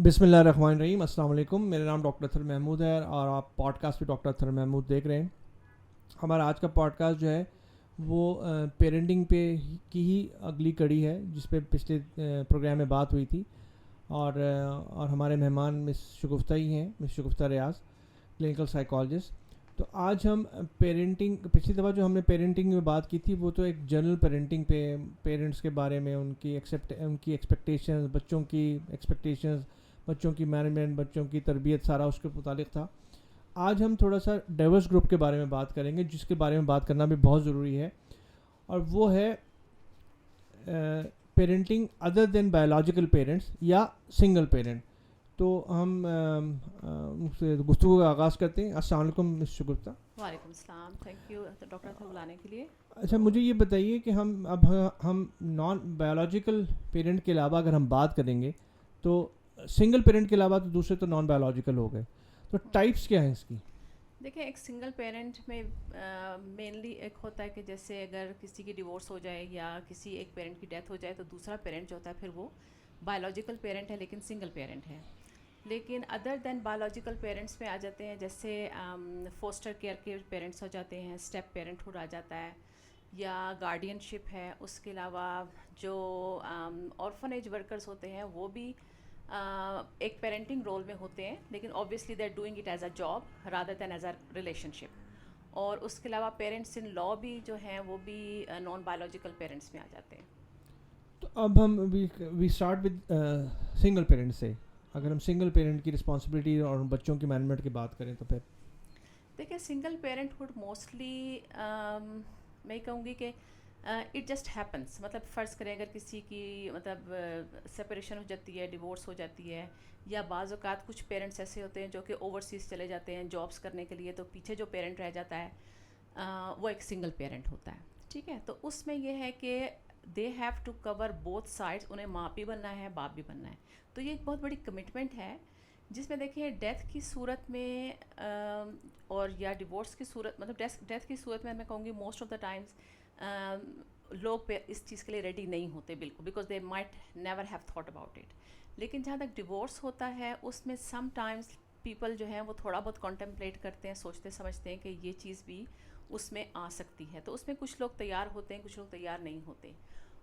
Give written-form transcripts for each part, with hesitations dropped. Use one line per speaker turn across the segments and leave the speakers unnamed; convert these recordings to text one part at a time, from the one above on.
بسم اللہ الرحمن الرحیم. السلام علیکم. میرا نام ڈاکٹر اطہر محمود ہے اور آپ پوڈ کاسٹ پہ ڈاکٹر اطہر محمود دیکھ رہے ہیں. ہمارا آج کا پوڈ کاسٹ جو ہے وہ پیرنٹنگ پہ کی ہی اگلی کڑی ہے جس پہ پچھلے پروگرام میں بات ہوئی تھی. اور ہمارے مہمان مس شگفتہ ہی ہیں, مس شگفتہ ریاض, کلینکل سائیکالوجسٹ. تو آج ہم پیرنٹنگ, پچھلی دفعہ جو ہم نے پیرنٹنگ میں بات کی تھی وہ تو ایک جنرل پیرنٹنگ پہ, پیرنٹس کے بارے میں, ان کی ایکسپیکٹیشنز, بچوں کی ایکسپیکٹیشنز, بچوں کی مینجمنٹ, بچوں کی تربیت, سارا اس کے متعلق تھا. آج ہم تھوڑا سا ڈائیورس گروپ کے بارے میں بات کریں گے جس کے بارے میں بات کرنا بھی بہت ضروری ہے, اور وہ ہے پیرنٹنگ ادر دین بایولوجیکل پیرنٹس یا سنگل پیرنٹ. تو ہم گفتگو کا آغاز کرتے ہیں. السلام علیکم مس شگفتہ.
وعلیکم السلام. تھینک یو ڈاکٹر اطہر بلانے کے لیے.
اچھا, مجھے یہ بتائیے کہ ہم نان بایولوجیکل پیرنٹ کے علاوہ اگر ہم بات کریں گے تو سنگل پیرنٹ کے علاوہ تو دوسرے تو نان بایولوجیکل ہو گئے, تو ٹائپس کیا ہیں اس کی؟
دیکھیں, ایک سنگل پیرنٹ میں مینلی ایک ہوتا ہے کہ جیسے اگر کسی کی ڈیورس ہو جائے یا کسی ایک پیرنٹ کی ڈیتھ ہو جائے تو دوسرا پیرنٹ جو ہوتا ہے پھر وہ بایولوجیکل پیرنٹ ہے لیکن سنگل پیرنٹ ہے. لیکن ادر دین بایولوجیکل پیرنٹس میں آ جاتے ہیں جیسے فوسٹر کیئر کے پیرنٹس ہو جاتے ہیں, اسٹیپ پیرنٹ ہوڈ آ جاتا ہے, یا گارڈین شپ ہے. اس کے علاوہ جو آرفنیج ورکرز ہوتے ہیں وہ بھی ایک پیرنٹنگ رول میں ہوتے ہیں, لیکن obviously they are doing it as a job rather than as a relationship. اور اس کے علاوہ پیرنٹس ان لا بھی جو ہیں وہ بھی نان بایولوجیکل پیرنٹس میں آ جاتے ہیں.
تو اب ہم we start with single parent سے. اگر ہم سنگل پیرنٹ کی رسپانسبلٹی اور بچوں کی مینجمنٹ کی بات کریں تو پھر
دیکھیں, سنگل پیرنٹ ہوڈ موسٹلی میں کہوں گی کہ اٹ جسٹ ہیپنس. مطلب فرض کریں اگر کسی کی مطلب سپریشن ہو جاتی ہے, ڈیورس ہو جاتی ہے, یا بعض اوقات کچھ پیرنٹس ایسے ہوتے ہیں جو کہ اوورسیز چلے جاتے ہیں جابس کرنے کے لیے, تو پیچھے جو پیرنٹ رہ جاتا ہے وہ ایک سنگل پیرنٹ ہوتا ہے. ٹھیک ہے, تو اس میں یہ ہے کہ they have to cover both sides. انہیں ماں بھی بننا ہے, باپ بھی بننا ہے. تو یہ ایک بہت بڑی کمٹمنٹ ہے جس میں دیکھیں ڈیتھ کی صورت میں اور یا ڈیورس کی صورت, مطلب ڈیتھ کی صورت میں کہوں گی موسٹ آف دا ٹائمز لوگ اس چیز کے لیے ریڈی نہیں ہوتے بالکل, because they might never have thought about it. لیکن جہاں تک ڈیورس ہوتا ہے اس میں سم ٹائمز پیپل جو ہیں وہ تھوڑا بہت کانٹمپلیٹ کرتے ہیں, سوچتے سمجھتے ہیں کہ یہ چیز بھی اس میں آ سکتی ہے. تو اس میں کچھ لوگ تیار ہوتے ہیں, کچھ لوگ تیار نہیں ہوتے.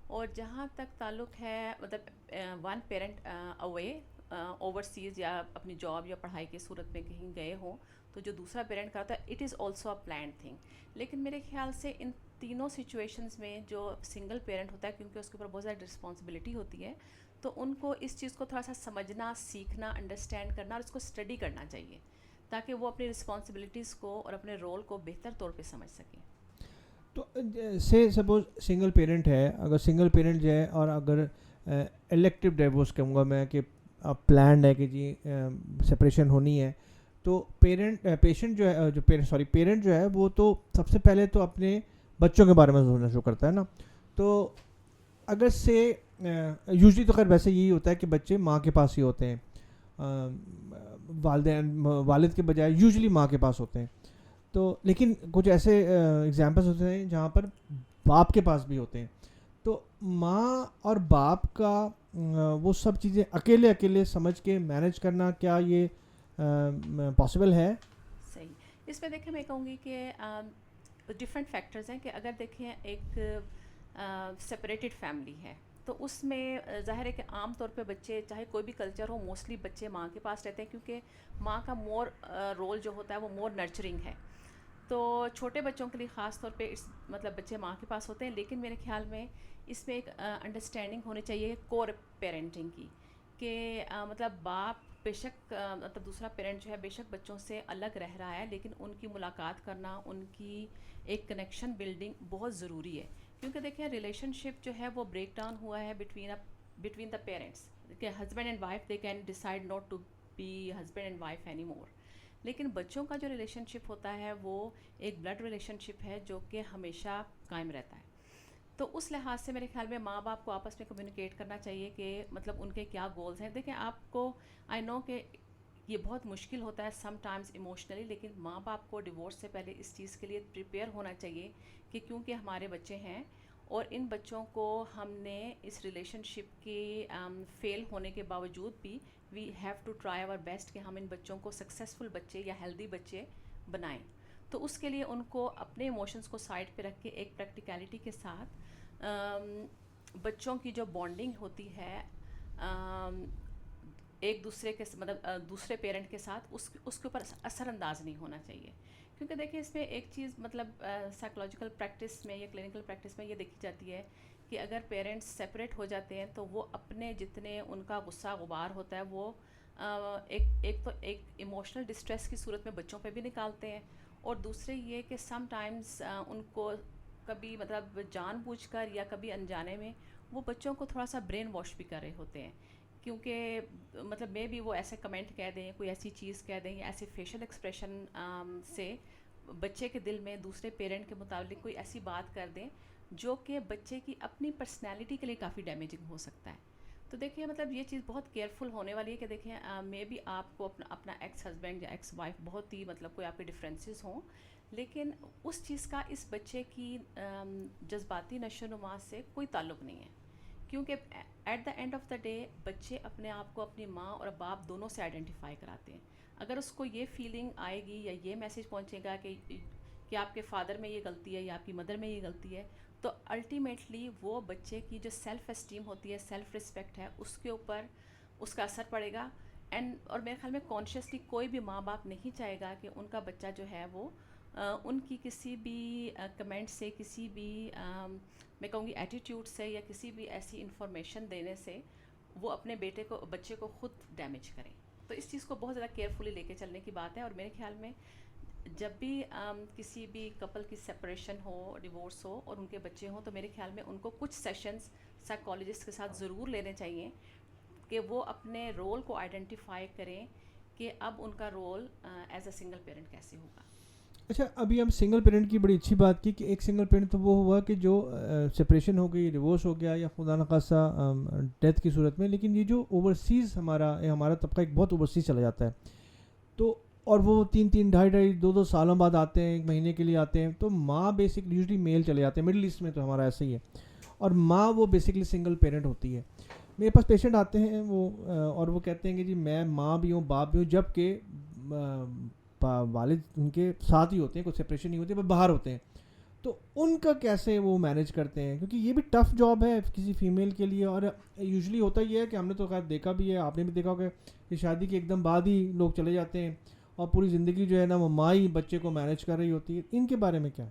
اور جہاں تک تعلق ہے مطلب ون پیرنٹ اوے اوورسیز یا اپنی جاب یا پڑھائی کی صورت میں کہیں گئے ہوں, تو جو دوسرا پیرنٹ کا ہوتا ہے it is also a planned thing. لیکن میرے خیال سے ان تینوں سچویشنز میں جو سنگل پیرنٹ ہوتا ہے, کیونکہ اس کے اوپر بہت زیادہ رسپانسبلٹی ہوتی ہے, تو ان کو اس چیز کو تھوڑا سا سمجھنا, سیکھنا, انڈرسٹینڈ کرنا اور اس کو اسٹڈی کرنا چاہیے تاکہ وہ اپنی رسپانسبلٹیز کو اور اپنے رول کو بہتر طور پہ سمجھ سکیں.
تو سے سپوز سنگل پیرنٹ ہے, اگر سنگل پیرنٹ جو ہے اور اگر الیکٹیو ڈیورس کہوں گا میں کہ پلانڈ ہے کہ جی سپریشن ہونی ہے, تو پیشنٹ جو ہے پیرنٹ جو ہے وہ تو سب سے پہلے تو اپنے بچوں کے بارے میں سوچنا شروع کرتا ہے نا. تو اگر سے یوزلی تو خیر ویسے یہی ہوتا ہے کہ بچے ماں کے پاس ہی ہوتے ہیں, والد کے بجائے یوزلی ماں کے پاس ہوتے ہیں. تو لیکن کچھ ایسے ایگزامپلس ہوتے ہیں جہاں پر باپ کے پاس بھی ہوتے ہیں. تو ماں اور باپ کا وہ سب چیزیں اکیلے سمجھ کے مینیج کرنا, کیا یہ پاسبل ہے؟
صحیح. اس میں دیکھیں میں کہوں گی کہ ڈفرینٹ فیکٹرز ہیں کہ اگر دیکھیں ایک سپریٹڈ فیملی ہے تو اس میں ظاہر ہے کہ عام طور پہ بچے چاہے کوئی بھی کلچر ہو موسٹلی بچے ماں کے پاس رہتے ہیں, کیونکہ ماں کا مور رول جو ہوتا ہے وہ مور نرچرنگ ہے. تو چھوٹے بچوں کے لیے خاص طور پہ مطلب بچے ماں کے پاس ہوتے ہیں. لیکن میرے خیال میں اس میں ایک انڈرسٹینڈنگ ہونی چاہیے کور پیرنٹنگ کی, کہ مطلب باپ بے شک مطلب دوسرا پیرنٹ جو ہے بے شک بچوں سے الگ رہ رہا ہے, لیکن ان کی ملاقات کرنا, ان کی ایک کنیکشن بلڈنگ بہت ضروری ہے. کیونکہ دیکھیں ریلیشن شپ جو ہے وہ بریک ڈاؤن ہوا ہے بٹوین دا پیرنٹس, کہ husband and wife they can decide not to be husband and wife anymore. لیکن بچوں کا جو ریلیشن شپ ہوتا ہے وہ ایک بلڈ ریلیشن شپ ہے جو کہ ہمیشہ قائم رہتا ہے. تو اس لحاظ سے میرے خیال میں ماں باپ کو آپس میں کمیونیکیٹ کرنا چاہیے کہ مطلب ان کے کیا گولز ہیں. دیکھیں آپ کو آئی نو کہ یہ بہت مشکل ہوتا ہے سم ٹائمز ایموشنلی, لیکن ماں باپ کو ڈیورس سے پہلے اس چیز کے لیے پریپیئر ہونا چاہیے کہ کیونکہ ہمارے بچے ہیں اور ان بچوں کو ہم نے اس ریلیشن شپ کے فیل ہونے کے باوجود بھی we have to try our best کہ ہم ان بچوں کو سکسیزفل بچے یا ہیلدی بچے بنائیں. تو اس کے لیے ان کو اپنے ایموشنس کو سائڈ پہ رکھ کے ایک پریکٹیکلٹی کے ساتھ بچوں کی جو بانڈنگ ہوتی ہے ایک دوسرے کے مطلب دوسرے پیرنٹ کے ساتھ اس کے اوپر اثر انداز نہیں ہونا چاہیے. کیونکہ دیکھیں اس میں ایک چیز مطلب سائیکولوجیکل پریکٹس میں یا کلینکل پریکٹس میں یہ دیکھی جاتی ہے کہ اگر پیرنٹس سپریٹ ہو جاتے ہیں تو وہ اپنے جتنے ان کا غصہ غبار ہوتا ہے وہ ایک ایموشنل ڈسٹریس کی صورت میں بچوں پہ بھی نکالتے ہیں, اور دوسرے یہ کہ سم ٹائمز ان کو کبھی مطلب جان بوجھ کر یا کبھی انجانے میں وہ بچوں کو تھوڑا سا برین واش بھی کر رہے ہوتے ہیں, کیونکہ مطلب میں بھی وہ ایسے کمنٹ کہہ دیں, کوئی ایسی چیز کہہ دیں یا ایسے فیشل ایکسپریشن سے بچے کے دل میں دوسرے پیرنٹ کے متعلق کوئی ایسی بات کر دیں جو کہ بچے کی اپنی پرسنالٹی کے لیے کافی ڈیمیجنگ ہو سکتا ہے. تو دیکھیں مطلب یہ چیز بہت کیئرفل ہونے والی ہے کہ دیکھیں میں بھی آپ کو اپنا ایکس ہسبینڈ یا ایکس وائف بہت ہی مطلب کوئی آپ کے ڈفرینسز ہوں, لیکن اس چیز کا اس بچے کی جذباتی نشو و نما سے کوئی تعلق نہیں ہے, کیونکہ at the end of the day بچے اپنے آپ کو اپنی ماں اور باپ دونوں سے آئیڈینٹیفائی کراتے ہیں. اگر اس کو یہ فیلنگ آئے گی یا یہ میسج پہنچے گا کہ آپ کے فادر میں یہ غلطی ہے یا آپ کی مدر میں یہ غلطی ہے, تو الٹیمیٹلی وہ بچے کی جو سیلف اسٹیم ہوتی ہے, سیلف رسپیکٹ ہے, اس کے اوپر اس کا اثر پڑے گا. اور میرے خیال میں کانشیسلی کوئی بھی ماں باپ نہیں چاہے گا کہ ان کا بچہ جو ہے وہ ان کی کسی بھی کمنٹ سے, کسی بھی میں کہوں گی ایٹیٹیوڈ سے یا کسی بھی ایسی انفارمیشن دینے سے وہ اپنے بچے کو خود ڈیمیج کریں. تو اس چیز کو بہت زیادہ کیئرفلی لے کے چلنے کی بات ہے. اور میرے خیال میں جب بھی کسی بھی کپل کی سپریشن ہو, ڈیورس ہو اور ان کے بچے ہوں, تو میرے خیال میں ان کو کچھ سیشنز سائیکالوجسٹ کے ساتھ ضرور لینے چاہیے کہ وہ اپنے رول کو آئیڈینٹیفائی کریں کہ اب ان کا role as a single parent کیسے ہوگا.
اچھا, ابھی ہم سنگل پیرنٹ کی بڑی اچھی بات کی کہ ایک سنگل پیرنٹ تو وہ ہوا کہ جو سپریشن ہو گئی, ڈیورس ہو گیا یا خدا نخواستہ ڈیتھ کی صورت میں, لیکن یہ جو اوورسیز ہمارا طبقہ ایک بہت اوورسیز چلا جاتا ہے, تو اور وہ 3 ڈھائی 2 سالوں بعد آتے ہیں, 1 مہینے کے لیے آتے ہیں, تو ماں بیسکلی یوزلی میل چلے جاتے ہیں, مڈل ایسٹ میں تو ہمارا ایسا ہی ہے, اور ماں وہ بیسکلی سنگل پیرنٹ ہوتی ہے. میرے پاس پیشنٹ آتے ہیں وہ اور وہ کہتے ہیں کہ جی میں ماں بھی ہوں باپ بھی ہوں, جب کہ والد ان کے ساتھ ہی ہوتے ہیں, کوئی سپریشن نہیں ہوتی, وہ باہر ہوتے ہیں. تو ان کا کیسے وہ مینیج کرتے ہیں, کیونکہ یہ بھی ٹف جاب ہے کسی فیمیل کے لیے. اور یوزلی ہوتا یہ ہے کہ ہم نے تو خیر دیکھا بھی ہے, آپ نے بھی دیکھا ہوگا کہ شادی کے ایک دم بعد ہی لوگ چلے جاتے ہیں اور پوری زندگی جو ہے نا وہ ماں ہی بچے کو مینیج کر رہی ہوتی ہے. ان کے بارے میں کیا؟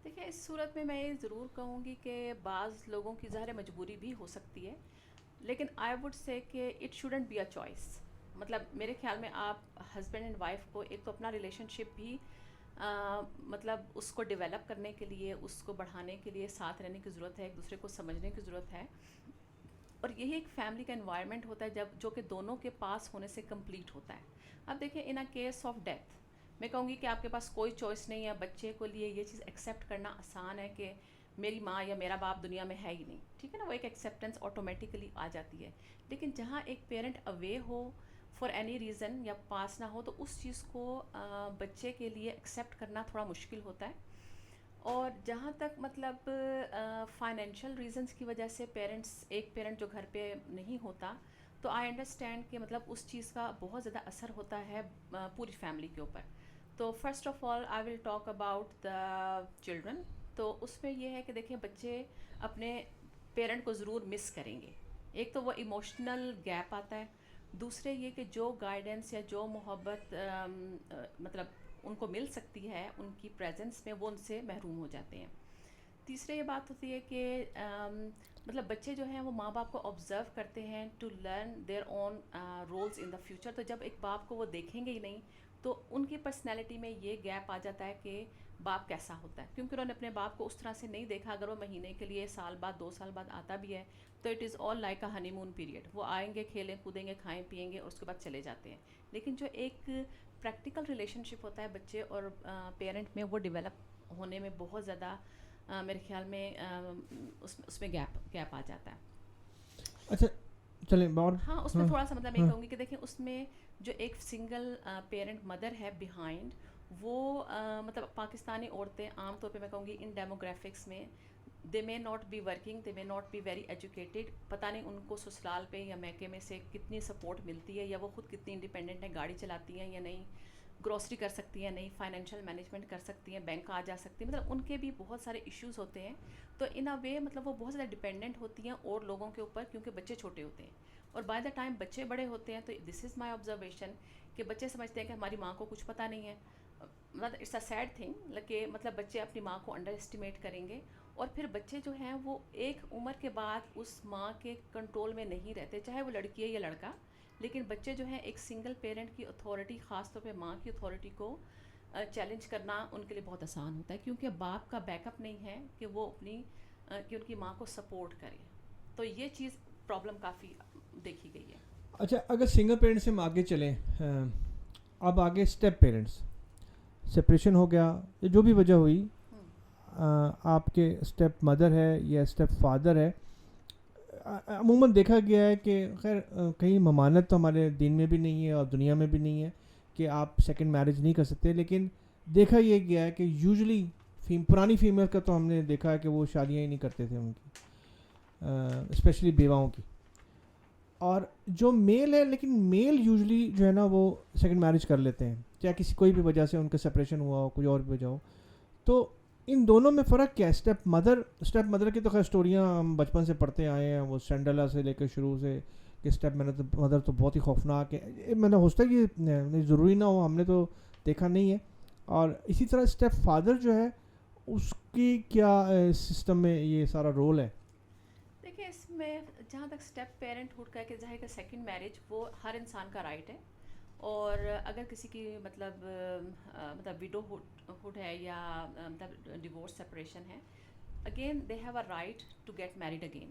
دیکھیں اس صورت میں یہ ضرور کہوں گی کہ بعض لوگوں کی ظاہر مجبوری بھی ہو سکتی ہے, لیکن آئی وڈ سے کہ it shouldn't be a choice. مطلب میرے خیال میں آپ ہسبینڈ اینڈ وائف کو ایک تو اپنا ریلیشن شپ بھی مطلب اس کو ڈیولپ کرنے کے لیے, اس کو بڑھانے کے لیے ساتھ رہنے کی ضرورت ہے, ایک دوسرے کو سمجھنے کی ضرورت ہے. اور یہی ایک فیملی کا انوائرمنٹ ہوتا ہے جو کہ دونوں کے پاس ہونے سے کمپلیٹ ہوتا ہے. اب دیکھیں ان اے کیس آف ڈیتھ میں کہوں گی کہ آپ کے پاس کوئی چوائس نہیں ہے. بچے کو لیے یہ چیز ایکسیپٹ کرنا آسان ہے کہ میری ماں یا میرا باپ دنیا میں ہے ہی نہیں, ٹھیک ہے نا, وہ ایک ایکسیپٹنس آٹومیٹیکلی آ جاتی ہے. لیکن جہاں ایک parent away who for any reason یا پاس نہ ہو, تو اس چیز کو بچے کے لیے ایکسیپٹ کرنا تھوڑا مشکل ہوتا ہے. اور جہاں تک مطلب فائنینشیل ریزنس کی وجہ سے ایک پیرنٹ جو گھر پہ نہیں ہوتا, تو آئی انڈرسٹینڈ کہ مطلب اس چیز کا بہت زیادہ اثر ہوتا ہے پوری فیملی کے اوپر. تو first of all I will talk about the children. تو اس میں یہ ہے کہ دیکھیں بچے اپنے پیرنٹ کو ضرور مس کریں گے. ایک تو وہ ایموشنل گیپ آتا ہے, دوسرے یہ کہ جو گائیڈنس یا جو محبت مطلب ان کو مل سکتی ہے ان کی پریزنس میں, وہ ان سے محروم ہو جاتے ہیں. تیسرے یہ بات ہوتی ہے کہ مطلب بچے جو ہیں وہ ماں باپ کو آبزرو کرتے ہیں to learn their own roles in the future. تو جب ایک باپ کو وہ دیکھیں گے ہی نہیں, تو ان کی پرسنالٹی میں یہ گیپ آ جاتا ہے کہ باپ کیسا ہوتا ہے, کیونکہ انہوں نے اپنے باپ کو اس طرح سے نہیں دیکھا. اگر وہ مہینے کے لیے سال بعد 2 سال بعد آتا بھی ہے, تو it is all like a honey moon period. وہ آئیں گے, کھیلیں کودیں گے, کھائیں پیئیں گے اور اس کے بعد چلے جاتے ہیں. لیکن جو ایک پریکٹیکل ریلیشن شپ ہوتا ہے بچے اور پیرنٹ میں, وہ ڈیولپ ہونے میں بہت زیادہ میرے خیال میں اس میں گیپ آ جاتا ہے.
اچھا چلیں اور
ہاں اس میں تھوڑا سا مطلب میں کہوں گی کہ دیکھیں اس میں جو ایک سنگل پیرنٹ مدر ہے بیہائنڈ, وہ مطلب پاکستانی عورتیں عام طور پہ میں کہوں گی ان ڈیموگرافکس میں they may not be working, they may not be very educated, پتہ نہیں ان کو سسرال پہ یا میکے میں سے کتنی سپورٹ ملتی ہے, یا وہ خود کتنی انڈیپینڈنٹ ہیں, گاڑی چلاتی ہیں یا نہیں, گروسری کر سکتی ہیں نہیں, فائنینشیل مینجمنٹ کر سکتی ہیں, بینک آ جا سکتی ہیں, مطلب ان کے بھی بہت سارے ایشوز ہوتے ہیں. تو ان اے وے مطلب وہ بہت زیادہ ڈپینڈنٹ ہوتی ہیں اور لوگوں کے اوپر, کیونکہ بچے چھوٹے ہوتے ہیں, اور بائی دا ٹائم بچے بڑے ہوتے ہیں تو دس از مائی آبزرویشن کہ بچے سمجھتے ہیں کہ ہماری ماں کو کچھ پتہ نہیں ہے. مطلب اٹس اے سیڈ تھنگ کہ مطلب بچے اپنی ماں کو انڈر اسٹیمیٹ کریں گے, اور پھر بچے جو ہیں وہ ایک عمر کے بعد اس ماں کے کنٹرول میں نہیں رہتے, چاہے وہ لڑکی ہے یا لڑکا. لیکن بچے جو ہیں ایک سنگل پیرنٹ کی اتھارٹی, خاص طور پہ ماں کی اتھارٹی کو چیلنج کرنا ان کے لیے بہت آسان ہوتا ہے, کیونکہ باپ کا بیک اپ نہیں ہے کہ وہ اپنی کہ ان کی ماں کو سپورٹ کرے. تو یہ چیز پرابلم کافی دیکھی گئی ہے.
اچھا, اگر سنگل پیرنٹ سے ہم آگے چلیں, اب آگے اسٹیپ پیرنٹس, سپریشن ہو گیا, جو بھی وجہ ہوئی, آپ کے اسٹیپ مدر ہے یا اسٹیپ فادر ہے, عموماً دیکھا گیا ہے کہ خیر کہیں ممانت تو ہمارے دین میں بھی نہیں ہے اور دنیا میں بھی نہیں ہے کہ آپ سیکنڈ میرج نہیں کر سکتے, لیکن دیکھا یہ گیا ہے کہ یوزلی پرانی فیمیل کا تو ہم نے دیکھا ہے کہ وہ شادیاں ہی نہیں کرتے تھے ان کی, اسپیشلی بیواؤں کی. اور جو میل ہے, لیکن میل یوزلی جو ہے نا وہ سیکنڈ میرج کر لیتے ہیں, چاہے کسی کوئی بھی وجہ سے ان کا سپریشن ہوا ہو, کوئی اور بھی وجہ ہو. تو ان دونوں میں فرق کیا ہے؟ اسٹیپ مدر کی تو خیر اسٹوریاں ہم بچپن سے پڑھتے آئے ہیں, وہ سینڈلا سے لے کے شروع سے, کہ اسٹیپ مدر تو بہت ہی خوفناک ہے. میں نے ہو سکتا ہے کہ ضروری نہ ہو, ہم نے تو دیکھا نہیں ہے. اور اسی طرح اسٹیپ فادر جو ہے اس کی کیا سسٹم میں یہ سارا رول ہے؟
دیکھیں اس میں جہاں تک اسٹیپ پیرنٹ ہوڈ کا کہ ظاہر کہ سیکنڈ میرج وہ ہر انسان کا رائٹ ہے, اور اگر کسی کی مطلب ویڈو ہوڈ ہے یا مطلب ڈیورس سپریشن ہے, again they have a right to get married again.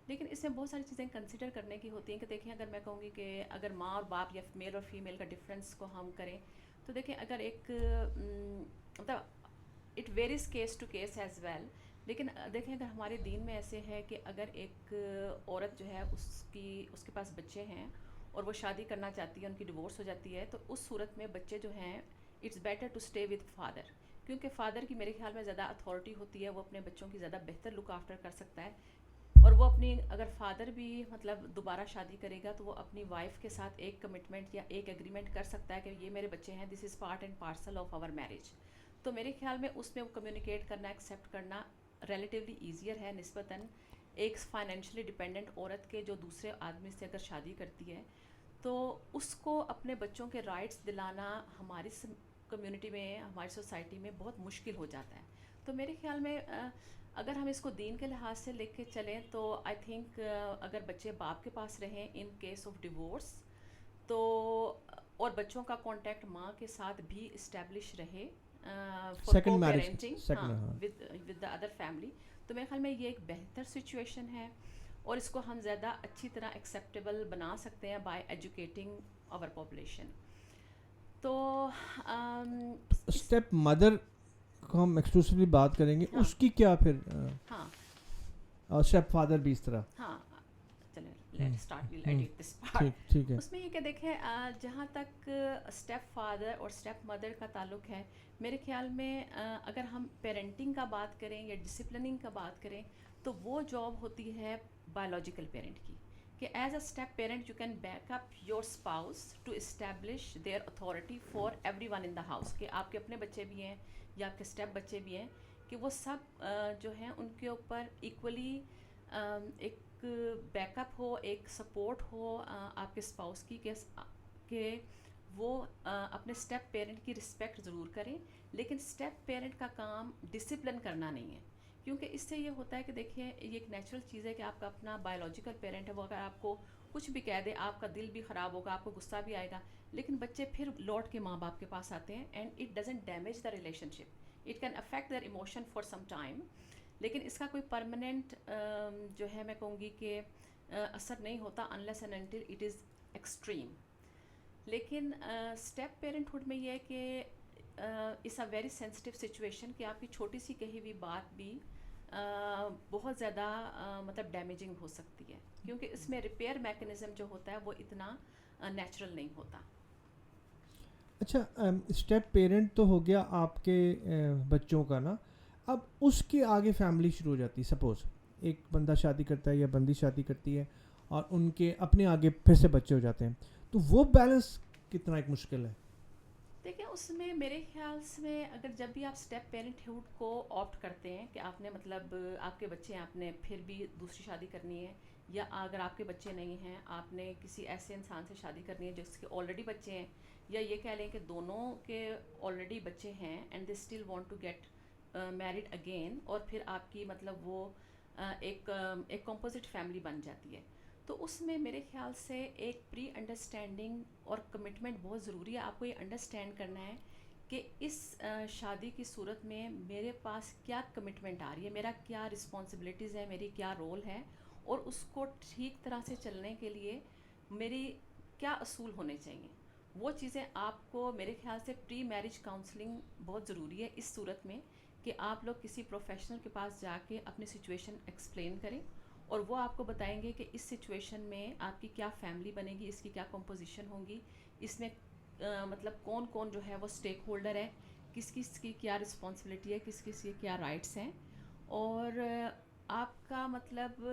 لیکن اس میں بہت ساری چیزیں کنسیڈر کرنے کی ہوتی ہیں کہ دیکھیں, اگر میں کہوں گی کہ اگر ماں اور باپ یا میل اور فیمیل کا ڈفرینس کو ہم کریں تو دیکھیں اگر ایک مطلب it varies case to case as well. لیکن دیکھیں اگر ہمارے دین میں ایسے ہے کہ اگر ایک عورت جو ہے اس کے پاس بچے ہیں اور وہ شادی کرنا چاہتی ہے, ان کی ڈیورس ہو جاتی ہے, تو اس صورت میں بچے جو ہیں it's better to stay with father, کیونکہ فادر کی میرے خیال میں زیادہ اتھارٹی ہوتی ہے, وہ اپنے بچوں کی زیادہ بہتر لک آفٹر کر سکتا ہے. اور وہ اپنی اگر فادر بھی مطلب دوبارہ شادی کرے گا تو وہ اپنی وائف کے ساتھ ایک کمٹمنٹ یا ایک ایگریمنٹ کر سکتا ہے کہ یہ میرے بچے ہیں, this is part and parcel of our marriage. تو میرے خیال میں اس میں وہ کمیونیکیٹ کرنا, ایکسیپٹ کرنا ریلیٹیولی ایزیئر ہے نسبتاً ایک فائنینشلی ڈپینڈنٹ عورت کے جو دوسرے آدمی سے اگر شادی کرتی ہے, تو اس کو اپنے بچوں کے رائٹس دلانا ہماری کمیونٹی میں, ہماری سوسائٹی میں بہت مشکل ہو جاتا ہے. تو میرے خیال میں اگر ہم اس کو دین کے لحاظ سے لے کے چلیں تو آئی تھنک اگر بچے باپ کے پاس رہیں ان کیس آف ڈیورس تو, اور بچوں کا کانٹیکٹ ماں کے ساتھ بھی اسٹیبلش رہے فار کو parenting with the other family, تو میرے خیال میں یہ ایک بہتر سچویشن ہے, اور اس کو ہم زیادہ اچھی طرح ایکسیپٹیبل بنا سکتے ہیں بائی ایجوکیٹنگ آور پاپولیشن. تو
اسٹیپ مدر کو ہم ایکسکلوسیولی بات کریں گے, اس کی کیا پھر,
ہاں,
اور اسٹیپ فادر بھی اس طرح,
ہاں چلیں let start well edit this part.
ٹھیک ہے.
اس میں یہ کہ دیکھیں جہاں تک اسٹیپ فادر اور اسٹیپ مدر کا تعلق ہے, میرے خیال میں اگر ہم پیرنٹنگ کا بات کریں یا ڈسپلننگ کا بات کریں تو وہ جاب ہوتی ہے بایولوجیکل پیرنٹ کی, کہ as a step parent you can back up your spouse to establish their authority for every one in the house, کہ آپ کے اپنے بچے بھی ہیں یا آپ کے اسٹیپ بچے بھی ہیں, کہ وہ سب جو ہیں ان کے اوپر ایکولی ایک بیک اپ ہو, ایک سپورٹ ہو آپ کے اسپاؤس کی, کہ وہ اپنے اسٹیپ پیرنٹ کی رسپیکٹ ضرور کریں, لیکن اسٹیپ پیرنٹ کا کام ڈسپلن کرنا نہیں ہے. کیونکہ اس سے یہ ہوتا ہے کہ دیکھیں یہ ایک نیچرل چیز ہے کہ آپ کا اپنا بایولوجیکل پیرنٹ ہے, وہ اگر آپ کو کچھ بھی کہہ دے آپ کا دل بھی خراب ہوگا, آپ کو غصہ بھی آئے گا, لیکن بچے پھر لوٹ کے ماں باپ کے پاس آتے ہیں, and it doesn't damage the relationship, it can affect their emotion for some time, لیکن اس کا کوئی پرماننٹ جو ہے میں کہوں گی کہ اثر نہیں ہوتا unless and until it is extreme. لیکن اسٹیپ پیرنٹہڈ میں یہ ہے کہ it's a very sensitive situation, کہ آپ کی چھوٹی سی کہی ہوئی بات بھی بہت زیادہ مطلب ڈیمیجنگ ہو سکتی ہے, کیونکہ اس میں ریپیئر میکینزم جو ہوتا ہے وہ اتنا نیچرل نہیں ہوتا.
اچھا, اسٹیپ پیرنٹ تو ہو گیا آپ کے بچوں کا نا, اب اس کے آگے فیملی شروع ہو جاتی ہے. سپوز ایک بندہ شادی کرتا ہے یا بندی شادی کرتی ہے اور ان کے اپنے آگے پھر سے بچے ہو جاتے ہیں, تو وہ بیلنس کتنا ایک مشکل ہے.
دیکھیں اس میں میرے خیال سے اگر جب بھی آپ اسٹیپ پیرنٹ ہوڈ کو آپٹ کرتے ہیں کہ آپ نے مطلب آپ کے بچے ہیں, آپ نے پھر بھی دوسری شادی کرنی ہے, یا اگر آپ کے بچے نہیں ہیں آپ نے کسی ایسے انسان سے شادی کرنی ہے جس کے آلریڈی بچے ہیں, یا یہ کہہ لیں کہ دونوں کے آلریڈی بچے ہیں and they still want to get married again, اور پھر آپ کی مطلب وہ ایک کمپوزٹ فیملی بن جاتی ہے, تو اس میں میرے خیال سے ایک پری انڈرسٹینڈنگ اور کمٹمنٹ بہت ضروری ہے. آپ کو یہ انڈرسٹینڈ کرنا ہے کہ اس شادی کی صورت میں میرے پاس کیا کمٹمنٹ آ رہی ہے, میرا کیا رسپانسبلٹیز ہے, میری کیا رول ہے, اور اس کو ٹھیک طرح سے چلنے کے لیے میری کیا اصول ہونے چاہیے. وہ چیزیں آپ کو میرے خیال سے پری میرج کاؤنسلنگ بہت ضروری ہے اس صورت میں, کہ آپ لوگ کسی پروفیشنل کے پاس جا کے اپنی سچویشن ایکسپلین کریں, اور وہ آپ کو بتائیں گے کہ اس سچویشن میں آپ کی کیا فیملی بنے گی, اس کی کیا کمپوزیشن ہوگی, اس میں مطلب کون کون جو ہے وہ اسٹیک ہولڈر ہے, کس کس کی کیا رسپانسبلٹی ہے, کس کس کی کیا رائٹس ہیں, اور آپ کا مطلب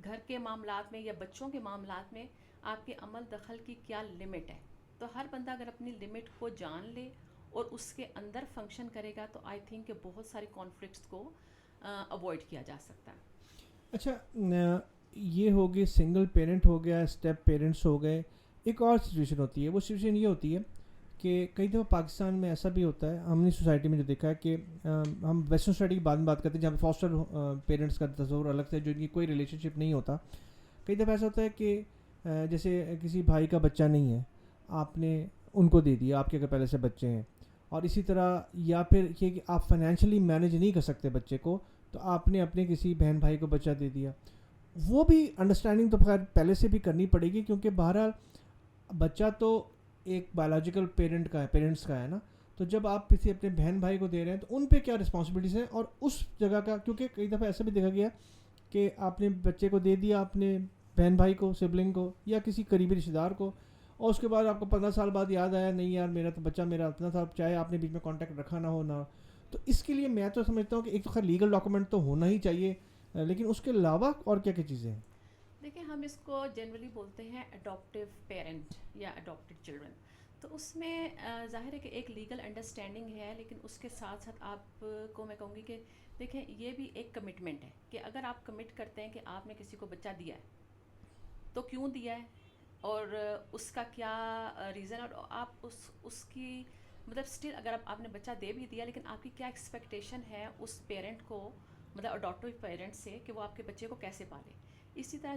گھر کے معاملات میں یا بچوں کے معاملات میں آپ کے عمل دخل کی کیا لمٹ ہے. تو ہر بندہ اگر اپنی لمٹ کو جان لے اور اس کے اندر فنکشن کرے گا تو آئی تھنک کہ بہت ساری کانفلکٹس کو اوائڈ کیا جا سکتا ہے.
اچھا یہ ہو گئی سنگل پیرنٹ ہو گیا, اسٹیپ پیرنٹس ہو گئے. ایک اور سچویشن ہوتی ہے, وہ سچویشن یہ ہوتی ہے کہ کئی دفعہ پاکستان میں ایسا بھی ہوتا ہے, ہم نے سوسائٹی میں جو دیکھا ہے کہ ہم ویسٹرن سوسائٹی کی بات کرتے ہیں جہاں پہ فاسٹر پیرنٹس کا تصور الگ سے, جو ان کی کوئی ریلیشن شپ نہیں ہوتا. کئی دفعہ ایسا ہوتا ہے کہ جیسے کسی بھائی کا بچہ نہیں ہے, آپ نے ان کو دے دیا, آپ کے اگر پہلے سے بچے ہیں, اور اسی طرح یا پھر یہ کہ آپ فائنینشلی مینیج نہیں کر سکتے بچے کو, تو آپ نے اپنے کسی بہن بھائی کو بچہ دے دیا. وہ بھی انڈرسٹینڈنگ تو خیر پہلے سے بھی کرنی پڑے گی, کیونکہ بہرحال بچہ تو ایک بایولوجیکل پیرنٹس کا ہے نا. تو جب آپ کسی اپنے بہن بھائی کو دے رہے ہیں تو ان پہ کیا رسپانسبلٹیز ہیں, اور اس جگہ کا, کیونکہ کئی دفعہ ایسا بھی دیکھا گیا کہ آپ نے بچے کو دے دیا اپنے بہن بھائی کو, سبلنگ کو, یا کسی قریبی رشتہ دار کو, اور اس کے بعد آپ کو 15 سال بعد یاد آیا نہیں یار میرا تو بچہ میرا اتنا تھا, چاہے آپ نے بیچ میں کانٹیکٹ رکھا نہ ہو نہ. تو اس کے لیے میں تو سمجھتا ہوں کہ ایک تو خیر لیگل ڈاکومنٹ تو ہونا ہی چاہیے, لیکن اس کے علاوہ اور کیا کیا چیزیں ہیں.
دیکھیں ہم اس کو جنرلی بولتے ہیں اڈاپٹیو پیرنٹ یا اڈاپٹیڈ چلڈرن. تو اس میں ظاہر ہے کہ ایک لیگل انڈرسٹینڈنگ ہے, لیکن اس کے ساتھ ساتھ آپ کو میں کہوں گی کہ دیکھیں یہ بھی ایک کمٹمنٹ ہے کہ اگر آپ کمٹ کرتے ہیں کہ آپ نے کسی کو بچہ دیا ہے تو کیوں دیا ہے, اور اس کا کیا ریزن, اور آپ اس کی مطلب اسٹل اگر آپ نے بچہ دے بھی دیا لیکن آپ کی کیا ایکسپیکٹیشن ہے اس پیرنٹ کو, مطلب اڈاپٹیو پیرنٹ سے, کہ وہ آپ کے بچے کو کیسے پالے. اسی طرح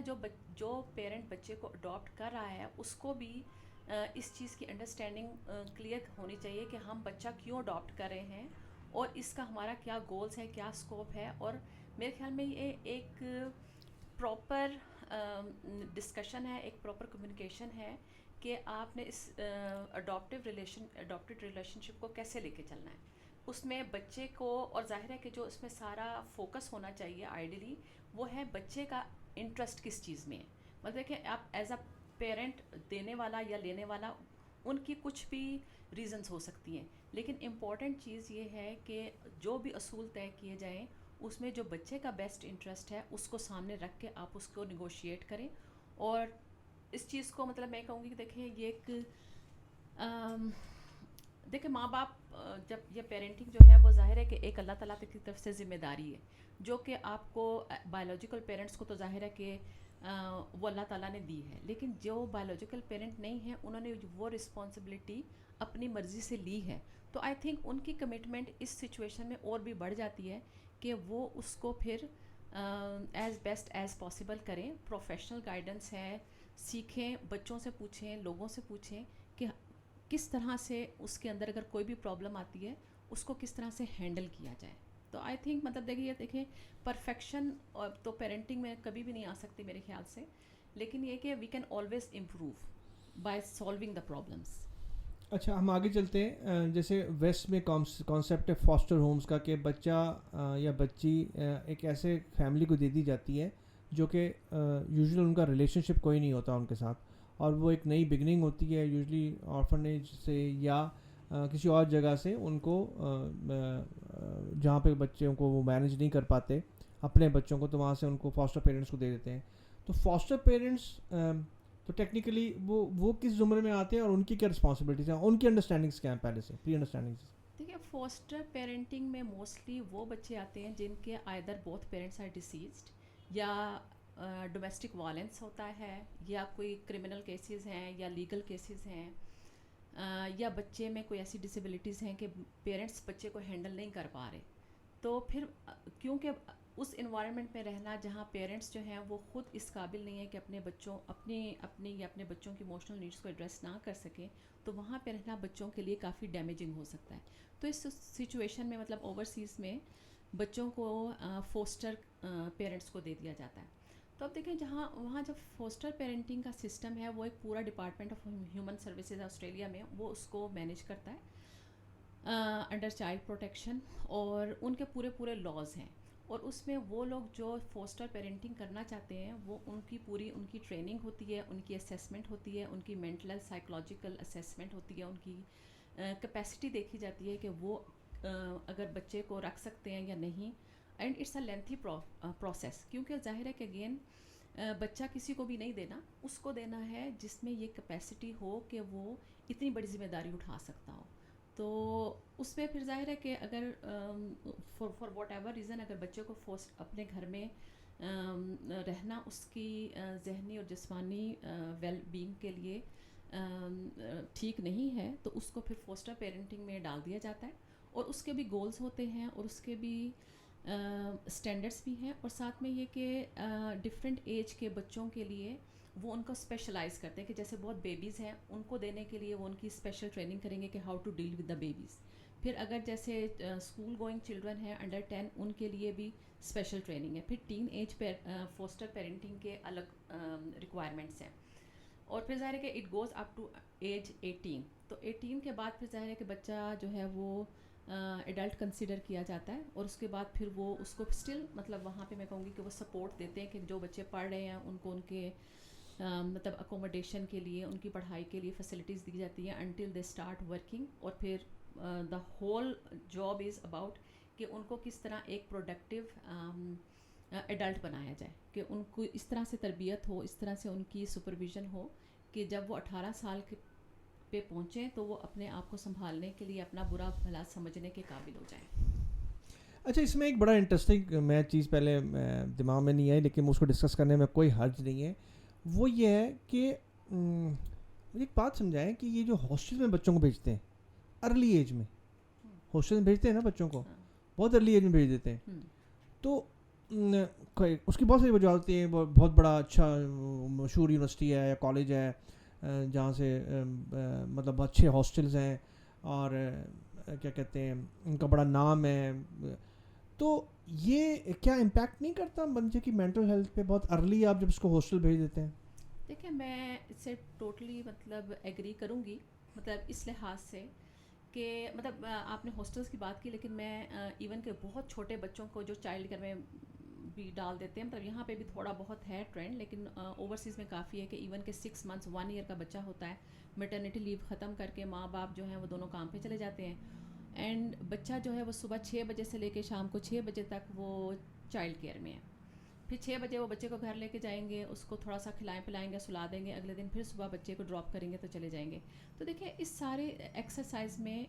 جو پیرنٹ بچے کو اڈاپٹ کر رہا ہے اس کو بھی اس چیز کی انڈرسٹینڈنگ کلیئر ہونی چاہیے کہ ہم بچہ کیوں اڈاپٹ کر رہے ہیں, اور اس کا ہمارا کیا گولز ہے, کیا اسکوپ ہے. اور میرے خیال میں یہ ایک پراپر ڈسکشن ہے, ایک پراپر کمیونیکیشن ہے کہ آپ نے اس اڈاپٹیڈ ریلیشن شپ کو کیسے لے کے چلنا ہے. اس میں بچے کو, اور ظاہر ہے کہ جو اس میں سارا فوکس ہونا چاہیے آئیڈیلی وہ ہے بچے کا انٹرسٹ کس چیز میں ہے. مطلب کہ آپ ایز اے پیرنٹ دینے والا یا لینے والا ان کی کچھ بھی ریزنز ہو سکتی ہیں, لیکن امپورٹنٹ چیز یہ ہے کہ جو بھی اصول طے کیے جائیں اس میں جو بچے کا بیسٹ انٹرسٹ ہے اس کو سامنے رکھ کے آپ اس کو نیگوشیٹ کریں. اور اس چیز کو مطلب میں کہوں گی کہ دیکھیں یہ ایک دیکھیں ماں باپ جب یہ پیرنٹنگ جو ہے وہ ظاہر ہے کہ ایک اللہ تعالیٰ کی طرف سے ذمہ داری ہے, جو کہ آپ کو بایولوجیکل پیرنٹس کو تو ظاہر ہے کہ وہ اللہ تعالیٰ نے دی ہے, لیکن جو بایولوجیکل پیرنٹ نہیں ہیں انہوں نے وہ رسپانسبلٹی اپنی مرضی سے لی ہے. تو آئی تھنک ان کی کمٹمنٹ اس سچویشن میں اور بھی بڑھ جاتی ہے کہ وہ اس کو پھر ایز بیسٹ ایز پاسبل کریں. پروفیشنل گائیڈنس ہے, سیکھیں, بچوں سے پوچھیں, لوگوں سے پوچھیں کہ کس طرح سے اس کے اندر اگر کوئی بھی پرابلم آتی ہے اس کو کس طرح سے ہینڈل کیا جائے. تو آئی تھنک مطلب دیکھیں پرفیکشن تو پیرنٹنگ میں کبھی بھی نہیں آ سکتی میرے خیال سے, لیکن یہ کہ we can always improve by solving the problems.
اچھا ہم آگے چلتے ہیں. جیسے ویسٹ میں کانسیپٹ ہے فاسٹر ہومز کا, کہ بچہ یا بچی ایک ایسے فیملی کو دے دی جاتی ہے جو کہ یوزلی ان کا ریلیشن شپ کوئی نہیں ہوتا ان کے ساتھ, اور وہ ایک نئی بگننگ ہوتی ہے یوزلی آرفنیج سے, یا کسی اور جگہ سے ان کو جہاں پہ بچوں کو وہ مینیج نہیں کر پاتے اپنے بچوں کو, تو وہاں سے ان کو فاسٹر پیرنٹس کو دے دیتے ہیں. تو فاسٹر پیرنٹس تو ٹیکنیکلی وہ کس زمرے میں آتے ہیں اور ان کی کیا رسپانسبلٹیز ہیں, ان کی انڈرسٹینڈنگس کیا ہیں پہلے سے, پری انڈرسٹینڈنگس؟
دیکھیے فاسٹر پیرنٹنگ میں موسٹلی وہ بچے آتے ہیں جن کے either both parents are deceased, یا ڈومیسٹک وائلنس ہوتا ہے, یا کوئی کرمنل کیسز ہیں, یا لیگل کیسز ہیں, یا بچے میں کوئی ایسی ڈسیبلٹیز ہیں کہ پیرنٹس بچے کو ہینڈل نہیں کر پا رہے. تو پھر کیونکہ اس انوائرمنٹ میں رہنا جہاں پیرنٹس جو ہیں وہ خود اس قابل نہیں ہیں کہ اپنے بچوں اپنی یا اپنے بچوں کی ایموشنل نیڈس کو ایڈریس نہ کر سکیں, تو وہاں پہ رہنا بچوں کے لیے کافی ڈیمیجنگ ہو سکتا ہے. تو اس سچویشن میں مطلب اوورسیز میں بچوں کو فوسٹر پیرنٹس کو دے دیا جاتا ہے. تو اب دیکھیں وہاں جب فوسٹر پیرنٹنگ کا سسٹم ہے وہ ایک پورا department of human services Australia میں وہ اس کو مینیج کرتا ہے انڈر چائلڈ پروٹیکشن, اور ان کے پورے لاز ہیں. اور اس میں وہ لوگ جو فوسٹر پیرنٹنگ کرنا چاہتے ہیں وہ ان کی ٹریننگ ہوتی ہے, ان کی اسیسمنٹ ہوتی ہے, ان کی مینٹل سائیکولوجیکل اسیسمنٹ ہوتی ہے, ان کی کیپیسٹی دیکھی جاتی ہے کہ وہ اگر بچے کو رکھ سکتے ہیں یا نہیں. And it's a lengthy process, کیونکہ ظاہر ہے کہ اگین بچہ کسی کو بھی نہیں دینا, اس کو دینا ہے جس میں یہ کیپیسٹی ہو کہ وہ اتنی بڑی ذمہ داری اٹھا سکتا ہو. تو اس میں پھر ظاہر ہے کہ اگر فار واٹ ایور ریزن اگر بچے کو اپنے گھر میں رہنا اس کی ذہنی اور جسمانی ویل بینگ کے لیے ٹھیک نہیں ہے, تو اس کو پھر فوسٹر پیرنٹنگ میں ڈال دیا جاتا ہے. اور اس کے بھی گولز ہوتے ہیں اور اس کے بھی اسٹینڈرڈس بھی ہیں, اور ساتھ میں یہ کہ ڈفرینٹ ایج کے بچوں کے لیے وہ ان کو اسپیشلائز کرتے ہیں کہ جیسے بہت بیبیز ہیں ان کو دینے کے لیے وہ ان کی اسپیشل ٹریننگ کریں گے کہ how to deal with the babies. پھر اگر جیسے اسکول گوئنگ چلڈرن ہیں انڈر 10 ان کے لیے بھی اسپیشل ٹریننگ ہے. پھر ٹین ایج فوسٹر پیرنٹنگ کے الگ ریکوائرمنٹس ہیں. اور پھر ظاہر ہے کہ it goes up to age 18. تو 18 کے بعد پھر ظاہر ہے کہ بچہ جو ہے وہ ایڈلٹ کنسیڈر کیا جاتا ہے, اور اس کے بعد پھر وہ اس کو اسٹل مطلب وہاں پہ میں کہوں گی کہ وہ سپورٹ دیتے ہیں کہ جو بچے پڑھ رہے ہیں ان کو ان کے مطلب اکوموڈیشن کے لیے, ان کی پڑھائی کے لیے فیسلٹیز دی جاتی ہیں انٹل دے اسٹارٹ ورکنگ. اور پھر the whole job is about کہ ان کو کس طرح ایک پروڈکٹیو ایڈلٹ بنایا جائے, کہ ان کو اس طرح سے تربیت ہو, اس طرح سے ان کی سپرویژن ہو کہ جب وہ 18 سال پہ پہنچیں تو وہ اپنے آپ کو سنبھالنے کے لیے اپنا برا بھلا سمجھنے کے قابل ہو جائیں.
اچھا, اس میں ایک بڑا انٹرسٹنگ میں چیز پہلے دماغ میں نہیں آئی لیکن اس کو ڈسکس کرنے میں کوئی حرج نہیں ہے, وہ یہ ہے کہ مجھے ایک بات سمجھائیں کہ یہ جو ہاسٹل میں بچوں کو بھیجتے ہیں ارلی ایج میں, ہاسٹل میں بھیجتے ہیں نا بچوں کو, بہت ارلی ایج میں بھیج دیتے ہیں, تو اس کی بہت ساری وجوہات ہوتی ہیں. بہت بڑا اچھا مشہور یونیورسٹی ہے یا کالج ہے جہاں سے مطلب اچھے ہاسٹلز ہیں اور کیا کہتے ہیں ان کا بڑا نام ہے, تو یہ کیا امپیکٹ نہیں کرتا بچے کی مینٹل ہیلتھ پہ بہت ارلی آپ جب اس کو ہاسٹل بھیج دیتے ہیں؟
دیکھیں میں اس سے ٹوٹلی مطلب ایگری کروں گی, مطلب اس لحاظ سے کہ مطلب آپ نے ہاسٹلس کی بات کی, لیکن میں ایون کہ بہت چھوٹے بچوں کو جو چائلڈ کیئر میں بھی ڈال دیتے ہیں, مطلب یہاں پہ بھی تھوڑا بہت ہے ٹرینڈ, لیکن اوورسیز میں کافی ہے کہ ایون کہ 6 months 1 year کا بچہ ہوتا ہے, میٹرنیٹی لیو ختم کر کے ماں باپ جو ہیں وہ دونوں کام پہ چلے جاتے ہیں, اینڈ بچہ جو ہے وہ صبح 6 بجے سے لے کے شام کو 6 بجے تک وہ چائلڈ کیئر میں ہے. پھر 6 بجے وہ بچے کو گھر لے کے جائیں گے, اس کو تھوڑا سا کھلائیں پلائیں گے, سلا دیں گے, اگلے دن پھر صبح بچے کو ڈراپ کریں گے تو چلے جائیں گے. تو دیکھیں اس سارے ایکسرسائز میں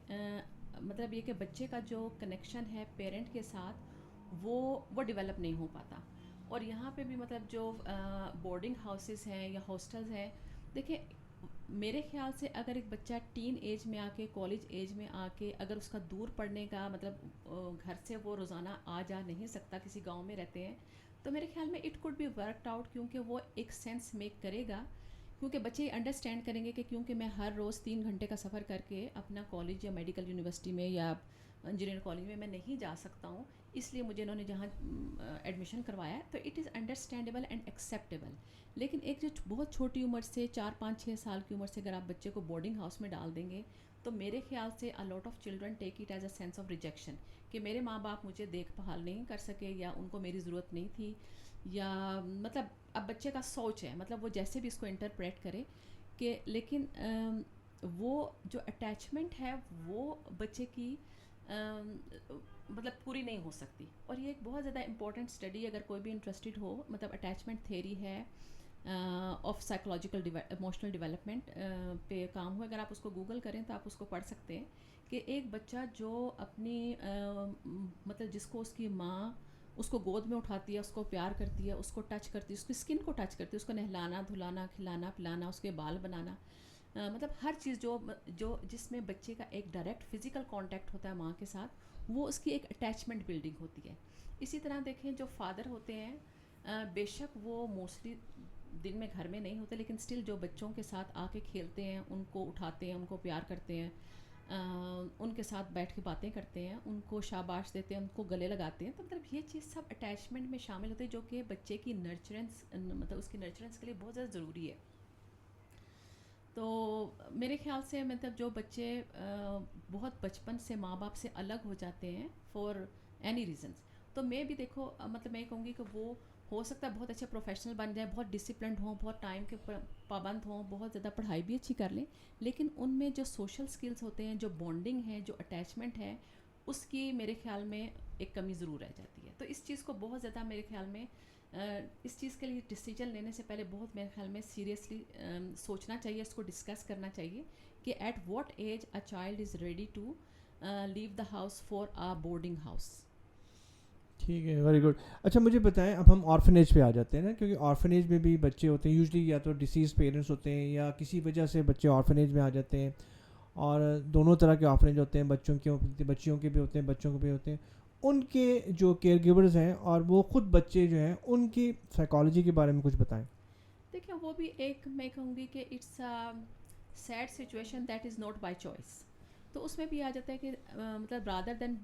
مطلب یہ کہ بچے کا جو کنیکشن ہے پیرنٹ کے ساتھ وہ ڈیولپ نہیں ہو پاتا. اور یہاں پہ بھی مطلب جو بورڈنگ ہاؤسز ہیں یا ہاسٹلز ہیں, دیکھیں میرے خیال سے اگر ایک بچہ ٹین ایج میں آ کے کالج ایج میں آ کے اگر اس کا دور پڑنے کا مطلب گھر سے وہ روزانہ آ جا نہیں سکتا, کسی گاؤں میں رہتے ہیں, تو میرے خیال میں it could be worked out, کیونکہ وہ ایک سینس میک کرے گا, کیونکہ بچے انڈرسٹینڈ کریں گے کہ کیونکہ میں ہر روز 3 گھنٹے کا سفر کر کے اپنا کالج یا میڈیکل یونیورسٹی میں یا انجینئر کالج میں نہیں جا سکتا ہوں, اس لیے مجھے انہوں نے جہاں ایڈمیشن کروایا ہے, تو it is understandable and acceptable. لیکن ایک جو بہت چھوٹی عمر سے 4 5 6 سال کی عمر سے اگر آپ بچے کو بورڈنگ ہاؤس میں ڈال دیں گے, تو میرے خیال سے a lot of children take it as a sense of rejection کہ میرے ماں باپ مجھے دیکھ بھال نہیں کر سکے, یا ان کو میری ضرورت نہیں تھی, یا مطلب اب بچے کا سوچ ہے, مطلب وہ جیسے بھی اس کو انٹرپریٹ کرے کہ, لیکن وہ جو اٹیچمنٹ ہے وہ بچے کی مطلب پوری نہیں ہو سکتی. اور یہ ایک بہت زیادہ امپورٹنٹ اسٹڈی اگر کوئی بھی انٹرسٹڈ ہو, مطلب اٹیچمنٹ تھیوری ہے آف سائیکولوجیکل ایموشنل ڈیولپمنٹ پہ کام ہو. اگر آپ اس کو گوگل کریں تو آپ اس کو پڑھ سکتے ہیں کہ ایک بچہ جو اپنی مطلب جس کو اس کی ماں اس کو گود میں اٹھاتی ہے, اس کو پیار کرتی ہے, اس کو ٹچ کرتی ہے, اس کی اسکن کو ٹچ کرتی ہے, اس کو نہلانا دھلانا کھلانا پلانا, اس کے بال بنانا, مطلب ہر چیز جو جس میں بچے کا ایک ڈائریکٹ فزیکل کانٹیکٹ ہوتا ہے ماں کے ساتھ, وہ اس کی ایک اٹیچمنٹ بلڈنگ ہوتی ہے. اسی طرح دیکھیں جو فادر ہوتے ہیں بے شک وہ موسٹلی دن میں گھر میں نہیں ہوتے, لیکن اسٹل جو بچوں کے ساتھ آ کے کھیلتے ہیں, ان کو اٹھاتے ہیں, ان کو پیار کرتے ہیں, ان کے ساتھ بیٹھ کے باتیں کرتے ہیں, ان کو شاباش دیتے ہیں, ان کو گلے لگاتے ہیں, تو مطلب یہ چیز سب اٹیچمنٹ میں شامل ہوتے ہیں جو کہ بچے کی نرچرنس مطلب اس کی نرچرنس کے لیے بہت زیادہ ضروری ہے. تو میرے خیال سے مطلب جو بچے بہت بچپن سے ماں باپ سے الگ ہو جاتے ہیں فار اینی ریزنس, تو میں بھی دیکھو مطلب میں کہوں گی کہ وہ ہو سکتا ہے بہت اچھے پروفیشنل بن جائیں, بہت ڈسپلنڈ ہوں, بہت ٹائم کے پابند ہوں, بہت زیادہ پڑھائی بھی اچھی کر لیں, لیکن ان میں جو سوشل سکلز ہوتے ہیں, جو بانڈنگ ہے, جو اٹیچمنٹ ہے, اس کی میرے خیال میں ایک کمی ضرور رہ جاتی ہے. تو اس چیز کو بہت زیادہ میرے خیال میں اس چیز کے لیے ڈیسیجن لینے سے پہلے بہت میرے خیال میں سیریسلی سوچنا چاہیے, اس کو ڈسکس کرنا چاہیے کہ at what age a child is ready to leave the house for a boarding house.
ٹھیک ہے, ویری گڈ. اچھا مجھے بتائیں, اب ہم آرفنیج پہ آ جاتے ہیں نا, کیونکہ آرفنیج میں بھی بچے ہوتے ہیں یوزلی یا تو ڈیسیز پیرنٹس ہوتے ہیں یا کسی وجہ سے بچے آرفنیج میں آ جاتے ہیں, اور دونوں طرح کے آرفنیج ہوتے ہیں, بچیوں کے بھی ہوتے ہیں, بچوں کے بھی ہوتے ہیں. ان کے جو کیئر گیورز ہیں اور وہ خود بچے جو ہیں, ان کی سائیکالوجی کے بارے میں کچھ بتائیں.
دیکھیں وہ بھی ایک میں کہوں گی کہ it's sad situation that is not by choice. تو اس میں بھی آ جاتا ہے کہ مطلب رادر دین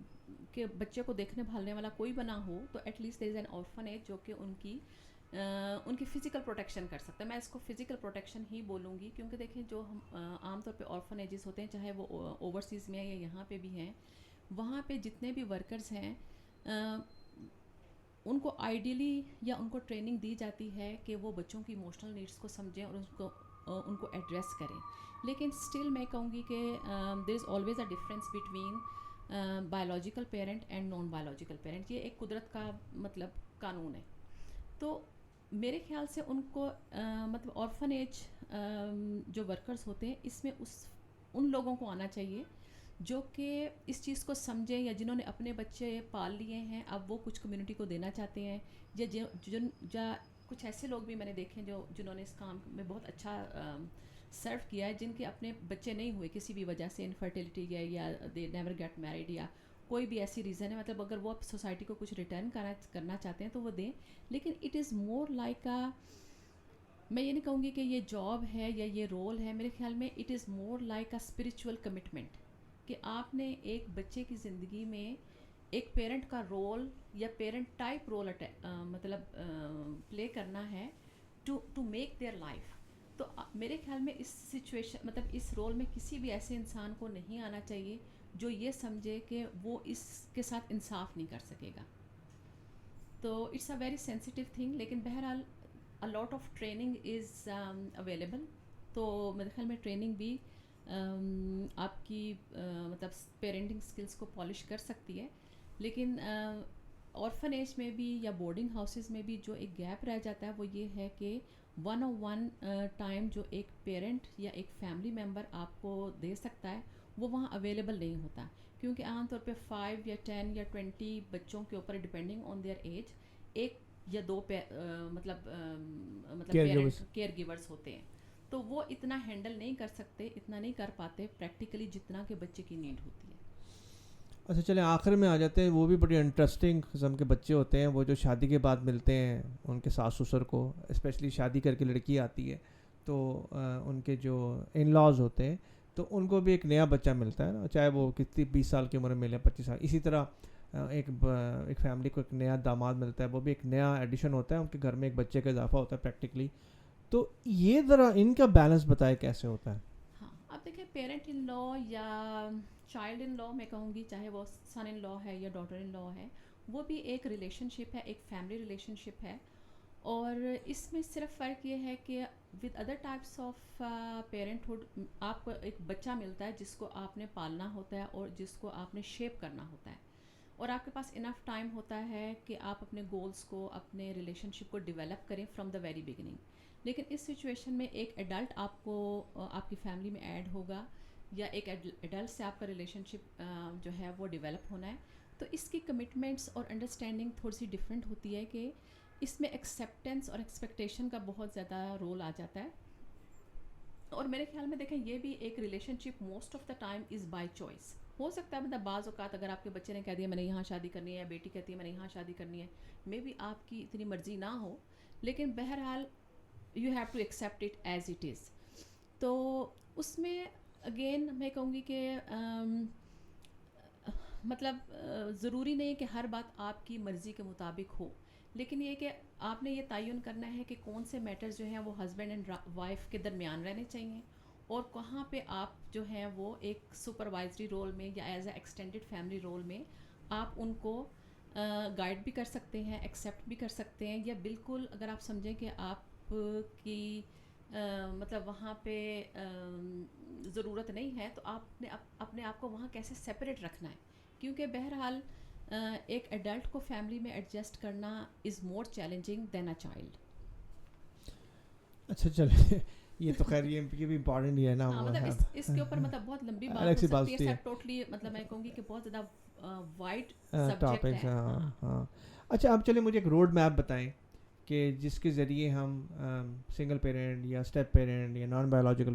کہ بچے کو دیکھنے بھالنے والا کوئی بنا ہو, تو at least there is an orphanage جو کہ ان کی فزیکل پروٹیکشن کر سکتا ہے. میں اس کو فزیکل پروٹیکشن ہی بولوں گی, کیونکہ دیکھیں جو ہم عام طور پہ آرفنیجز ہوتے ہیں, چاہے وہ اوورسیز میں یا یہاں پہ بھی ہیں, وہاں پہ جتنے بھی ورکرز ہیں ان کو آئیڈیلی یا ان کو ٹریننگ دی جاتی ہے کہ وہ بچوں کی ایموشنل نیڈس کو سمجھیں اور ان کو ایڈریس کریں. لیکن اسٹل میں کہوں گی کہ there is always a difference between biological parent and non biological parent. یہ ایک قدرت کا مطلب قانون ہے. تو میرے خیال سے ان کو مطلب آرفن ایج جو ورکرز ہوتے ہیں, اس میں ان لوگوں کو آنا چاہیے جو کہ اس چیز کو سمجھیں, یا جنہوں نے اپنے بچے پال لیے ہیں, اب وہ کچھ کمیونٹی کو دینا چاہتے ہیں, یا کچھ ایسے لوگ بھی میں نے دیکھے جنہوں نے اس کام میں بہت اچھا سرو کیا ہے, جن کے اپنے بچے نہیں ہوئے کسی بھی وجہ سے, انفرٹیلٹی یا دے نیور گیٹ میریڈ یا کوئی بھی ایسی ریزن ہے, مطلب اگر وہ سوسائٹی کو کچھ ریٹرن کرنا چاہتے ہیں تو وہ دیں. لیکن اٹ از مور لائک میں یہ نہیں کہوں گی کہ یہ جاب ہے یا یہ رول ہے, میرے خیال میں it is more like a spiritual commitment, کہ آپ نے ایک بچے کی زندگی میں ایک پیرنٹ کا رول یا پیرنٹ ٹائپ رول مطلب پلے کرنا ہے ٹو میک دیئر لائف. تو میرے خیال میں اس سچویشن مطلب اس رول میں کسی بھی ایسے انسان کو نہیں آنا چاہیے جو یہ سمجھے کہ وہ اس کے ساتھ انصاف نہیں کر سکے گا. تو it's a very sensitive thing, لیکن بہرحال a lot of training is available. تو میرے خیال میں ٹریننگ بھی آپ کی مطلب پیرنٹنگ سکلز کو پالش کر سکتی ہے. لیکن آرفن ایج میں بھی یا بورڈنگ ہاؤسز میں بھی جو ایک گیپ رہ جاتا ہے وہ یہ ہے کہ 1-on-1 ٹائم جو ایک پیرنٹ یا ایک فیملی ممبر آپ کو دے سکتا ہے وہ وہاں اویلیبل نہیں ہوتا, کیونکہ عام طور پہ 5 یا 10 یا 20 بچوں کے اوپر ڈپینڈنگ آن دیئر ایج ایک یا دو مطلب پیرنٹ کیئر گیورس ہوتے ہیں, تو وہ اتنا ہینڈل نہیں کر سکتے, اتنا نہیں کر پاتے پریکٹیکلی جتنا کہ بچے کی نیڈ ہوتی ہے.
اچھا چلیں آخر میں آ جاتے ہیں, وہ بھی بڑی انٹرسٹنگ قسم کے بچے ہوتے ہیں, وہ جو شادی کے بعد ملتے ہیں ان کے ساس سسر کو, اسپیشلی شادی کر کے لڑکی آتی ہے تو ان کے جو ان لاز ہوتے ہیں تو ان کو بھی ایک نیا بچہ ملتا ہے نا, چاہے وہ کتنی 20 سال کی عمر میں ملے, 25 سال. اسی طرح ایک فیملی کو ایک نیا داماد ملتا ہے, وہ بھی ایک نیا ایڈیشن ہوتا ہے, ان کے گھر میں ایک بچے کا اضافہ ہوتا ہے پریکٹیکلی. تو یہ ذرا ان کا بیلنس بتائے کیسے ہوتا ہے.
ہاں اب دیکھیں پیرنٹ ان لا یا چائلڈ ان لا میں کہوں گی, چاہے وہ سن ان لا ہے یا ڈاٹر ان لا ہے, وہ بھی ایک ریلیشن شپ ہے, ایک فیملی ریلیشن شپ ہے. اور اس میں صرف فرق یہ ہے کہ with other types of parenthood آپ کو ایک بچہ ملتا ہے جس کو آپ نے پالنا ہوتا ہے اور جس کو آپ نے شیپ کرنا ہوتا ہے، اور آپ کے پاس انف ٹائم ہوتا ہے کہ آپ اپنے گولز کو، اپنے ریلیشن شپ کو ڈیولپ کریں فرام دا ویری بگننگ. لیکن اس سچویشن میں ایک ایڈلٹ آپ کو آپ کی فیملی میں ایڈ ہوگا، یا ایک ایڈلٹ سے آپ کا ریلیشن شپ جو ہے وہ ڈیولپ ہونا ہے، تو اس کی کمٹمنٹس اور انڈرسٹینڈنگ تھوڑی سی ڈفرینٹ ہوتی ہے کہ اس میں ایکسیپٹینس اور ایکسپیکٹیشن کا بہت زیادہ رول آ جاتا ہے. اور میرے خیال میں دیکھیں یہ بھی ایک relationship most of the time is by choice. ہو سکتا ہے مطلب بعض اوقات اگر آپ کے بچے نے کہہ دیا میں نے یہاں شادی کرنی ہے، یا بیٹی کہتی ہے میں نے یہاں شادی کرنی ہے، مے بی آپ کی اتنی مرضی نہ ہو، لیکن بہرحال you have to accept it as it is. تو اس میں اگین میں کہوں گی کہ مطلب ضروری نہیں کہ ہر بات آپ کی مرضی کے مطابق ہو، لیکن یہ کہ آپ نے یہ تعین کرنا ہے کہ کون سے میٹرز جو ہیں وہ ہسبینڈ اینڈ وائف کے درمیان رہنے چاہیے، اور کہاں پہ آپ جو ہیں وہ ایک سپروائزری رول میں یا as a extended family role میں آپ ان کو گائیڈ بھی کر سکتے ہیں، ایکسیپٹ بھی کر سکتے ہیں، یا بالکل اگر آپ سمجھیں کہ آپ کی مطلب وہاں پہ ضرورت نہیں ہے، تو آپ نے اپنے آپ کو وہاں کیسے سیپریٹ رکھنا ہے، کیونکہ بہرحال ایک ایڈلٹ کو فیملی میں ایڈجسٹ کرنا از more challenging then a child.
اچھا چلے یہ تو خیر یہ بھی امپورٹنٹ ہی ہے نا.
مطلب اس کے اوپر مطلب بہت لمبی بات ہو سکتی ہے سر، ٹوٹلی مطلب میں کہوں گی کہ بہت زیادہ وائڈ سبجیکٹ ہے.
ہاں اچھا اب چلے مجھے ایک روڈ میپ بتائیں کہ جس کے ذریعے ہم سنگل پیرنٹ یا اسٹیپ پیرنٹ یا نان بایولوجیکل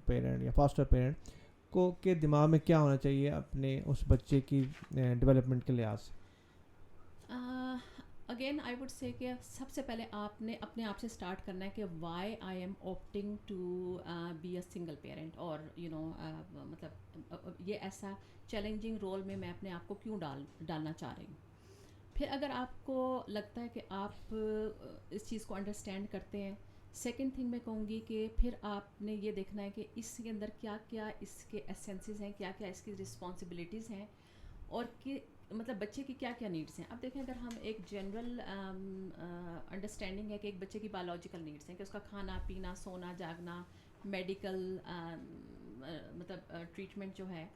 پیرنٹ یا فاسٹر پیرنٹ کو کے دماغ میں کیا ہونا چاہیے اپنے اس بچے کی ڈیولپمنٹ کے لحاظ سے.
اگین آئی وڈ سے کہ سب سے پہلے آپ نے اپنے آپ سے اسٹارٹ کرنا ہے کہ why I am opting to be a single parent, اور یو نو مطلب یہ ایسا چیلنجنگ رول میں اپنے آپ کو کیوں ڈالنا چاہ رہی ہوں. پھر اگر آپ کو لگتا ہے کہ آپ اس چیز کو انڈرسٹینڈ کرتے ہیں، سیکنڈ تھنگ میں کہوں گی کہ پھر آپ نے یہ دیکھنا ہے کہ اس کے اندر کیا کیا اس کے ایسنسز ہیں، کیا کیا اس کی رسپانسبلٹیز ہیں، اور کہ مطلب بچے کی کیا کیا نیڈس ہیں. اب دیکھیں اگر ہم ایک جنرل انڈرسٹینڈنگ ہے کہ ایک بچے کی بایولوجیکل نیڈس ہیں کہ اس کا کھانا پینا سونا جاگنا میڈیکل مطلب ٹریٹمنٹ جو ہے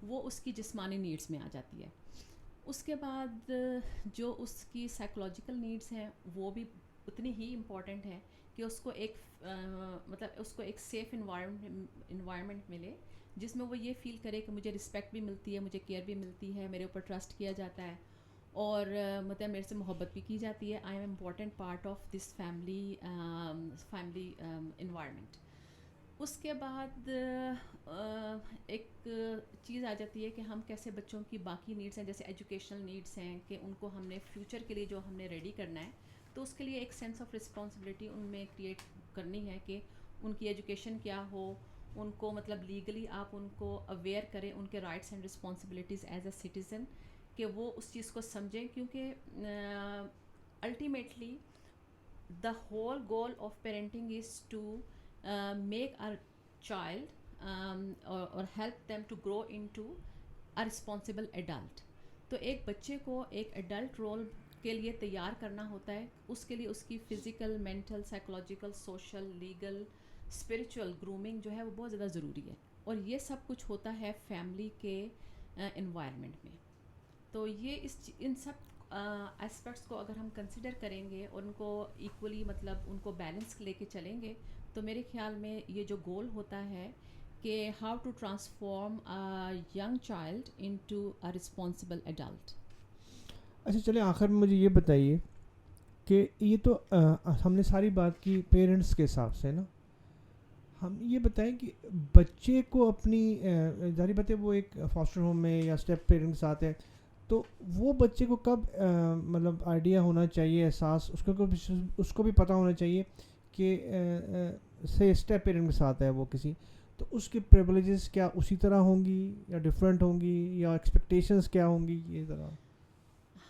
وہ اس کی جسمانی نیڈس میں آ جاتی ہے. اس کے بعد جو اس کی سائیکولوجیکل نیڈس ہیں وہ بھی اتنی ہی امپورٹنٹ ہیں کہ اس کو ایک مطلب اس کو ایک سیف انوائرمنٹ ملے جس میں وہ یہ فیل کرے کہ مجھے رسپیکٹ بھی ملتی ہے، مجھے کیئر بھی ملتی ہے، میرے اوپر ٹرسٹ کیا جاتا ہے، اور مطلب میرے سے محبت بھی کی جاتی ہے. I am important part of this family environment. اس کے بعد ایک چیز آ جاتی ہے کہ ہم کیسے بچوں کی باقی نیڈس ہیں جیسے ایجوکیشنل نیڈس ہیں کہ ان کو ہم نے فیوچر کے لیے جو ہم نے ریڈی کرنا ہے، تو اس کے لیے ایک سینس آف رسپانسبلٹی ان میں کریٹ کرنی ہے کہ ان کی ایجوکیشن کیا ہو، ان کو مطلب لیگلی آپ ان کو اویئر کریں ان کے rights and responsibilities as a citizen, کہ وہ اس چیز کو سمجھیں، کیونکہ ultimately the whole goal of parenting is to make our child or help them to grow into a responsible adult. تو ایک بچے کو ایک ایڈلٹ رول کے لیے تیار کرنا ہوتا ہے، اس کے لیے اس کی physical mental psychological social legal spiritual grooming جو ہے وہ بہت زیادہ ضروری ہے، اور یہ سب کچھ ہوتا ہے فیملی کے انوائرمنٹ میں. تو یہ ان سب اسپیکٹس کو اگر ہم کنسیڈر کریں گے اور ان کو ایکولی مطلب ان کو بیلنس لے کے چلیں گے، تو میرے خیال میں یہ جو گول ہوتا ہے کہ how to transform young child into a responsible adult.
اچھا چلیں آخر میں مجھے یہ بتائیے کہ یہ تو ہم نے ساری بات کی پیرنٹس کے حساب سے نا، ہم یہ بتائیں کہ بچے کو اپنی ظاہری بات ہے وہ ایک فاسٹر ہوم میں یا اسٹیپ پیرنٹ کے ساتھ ہے، تو وہ بچے کو کب مطلب آئیڈیا ہونا چاہیے، احساس اس کو بھی پتہ ہونا چاہیے کہ سے اسٹیپ پیرنٹ کے ساتھ ہے وہ کسی، تو اس کی پریولیجز کیا اسی طرح ہوں گی یا ڈفرینٹ ہوں گی، یا ایکسپیکٹیشنز کیا ہوں گی، یہ ذرا.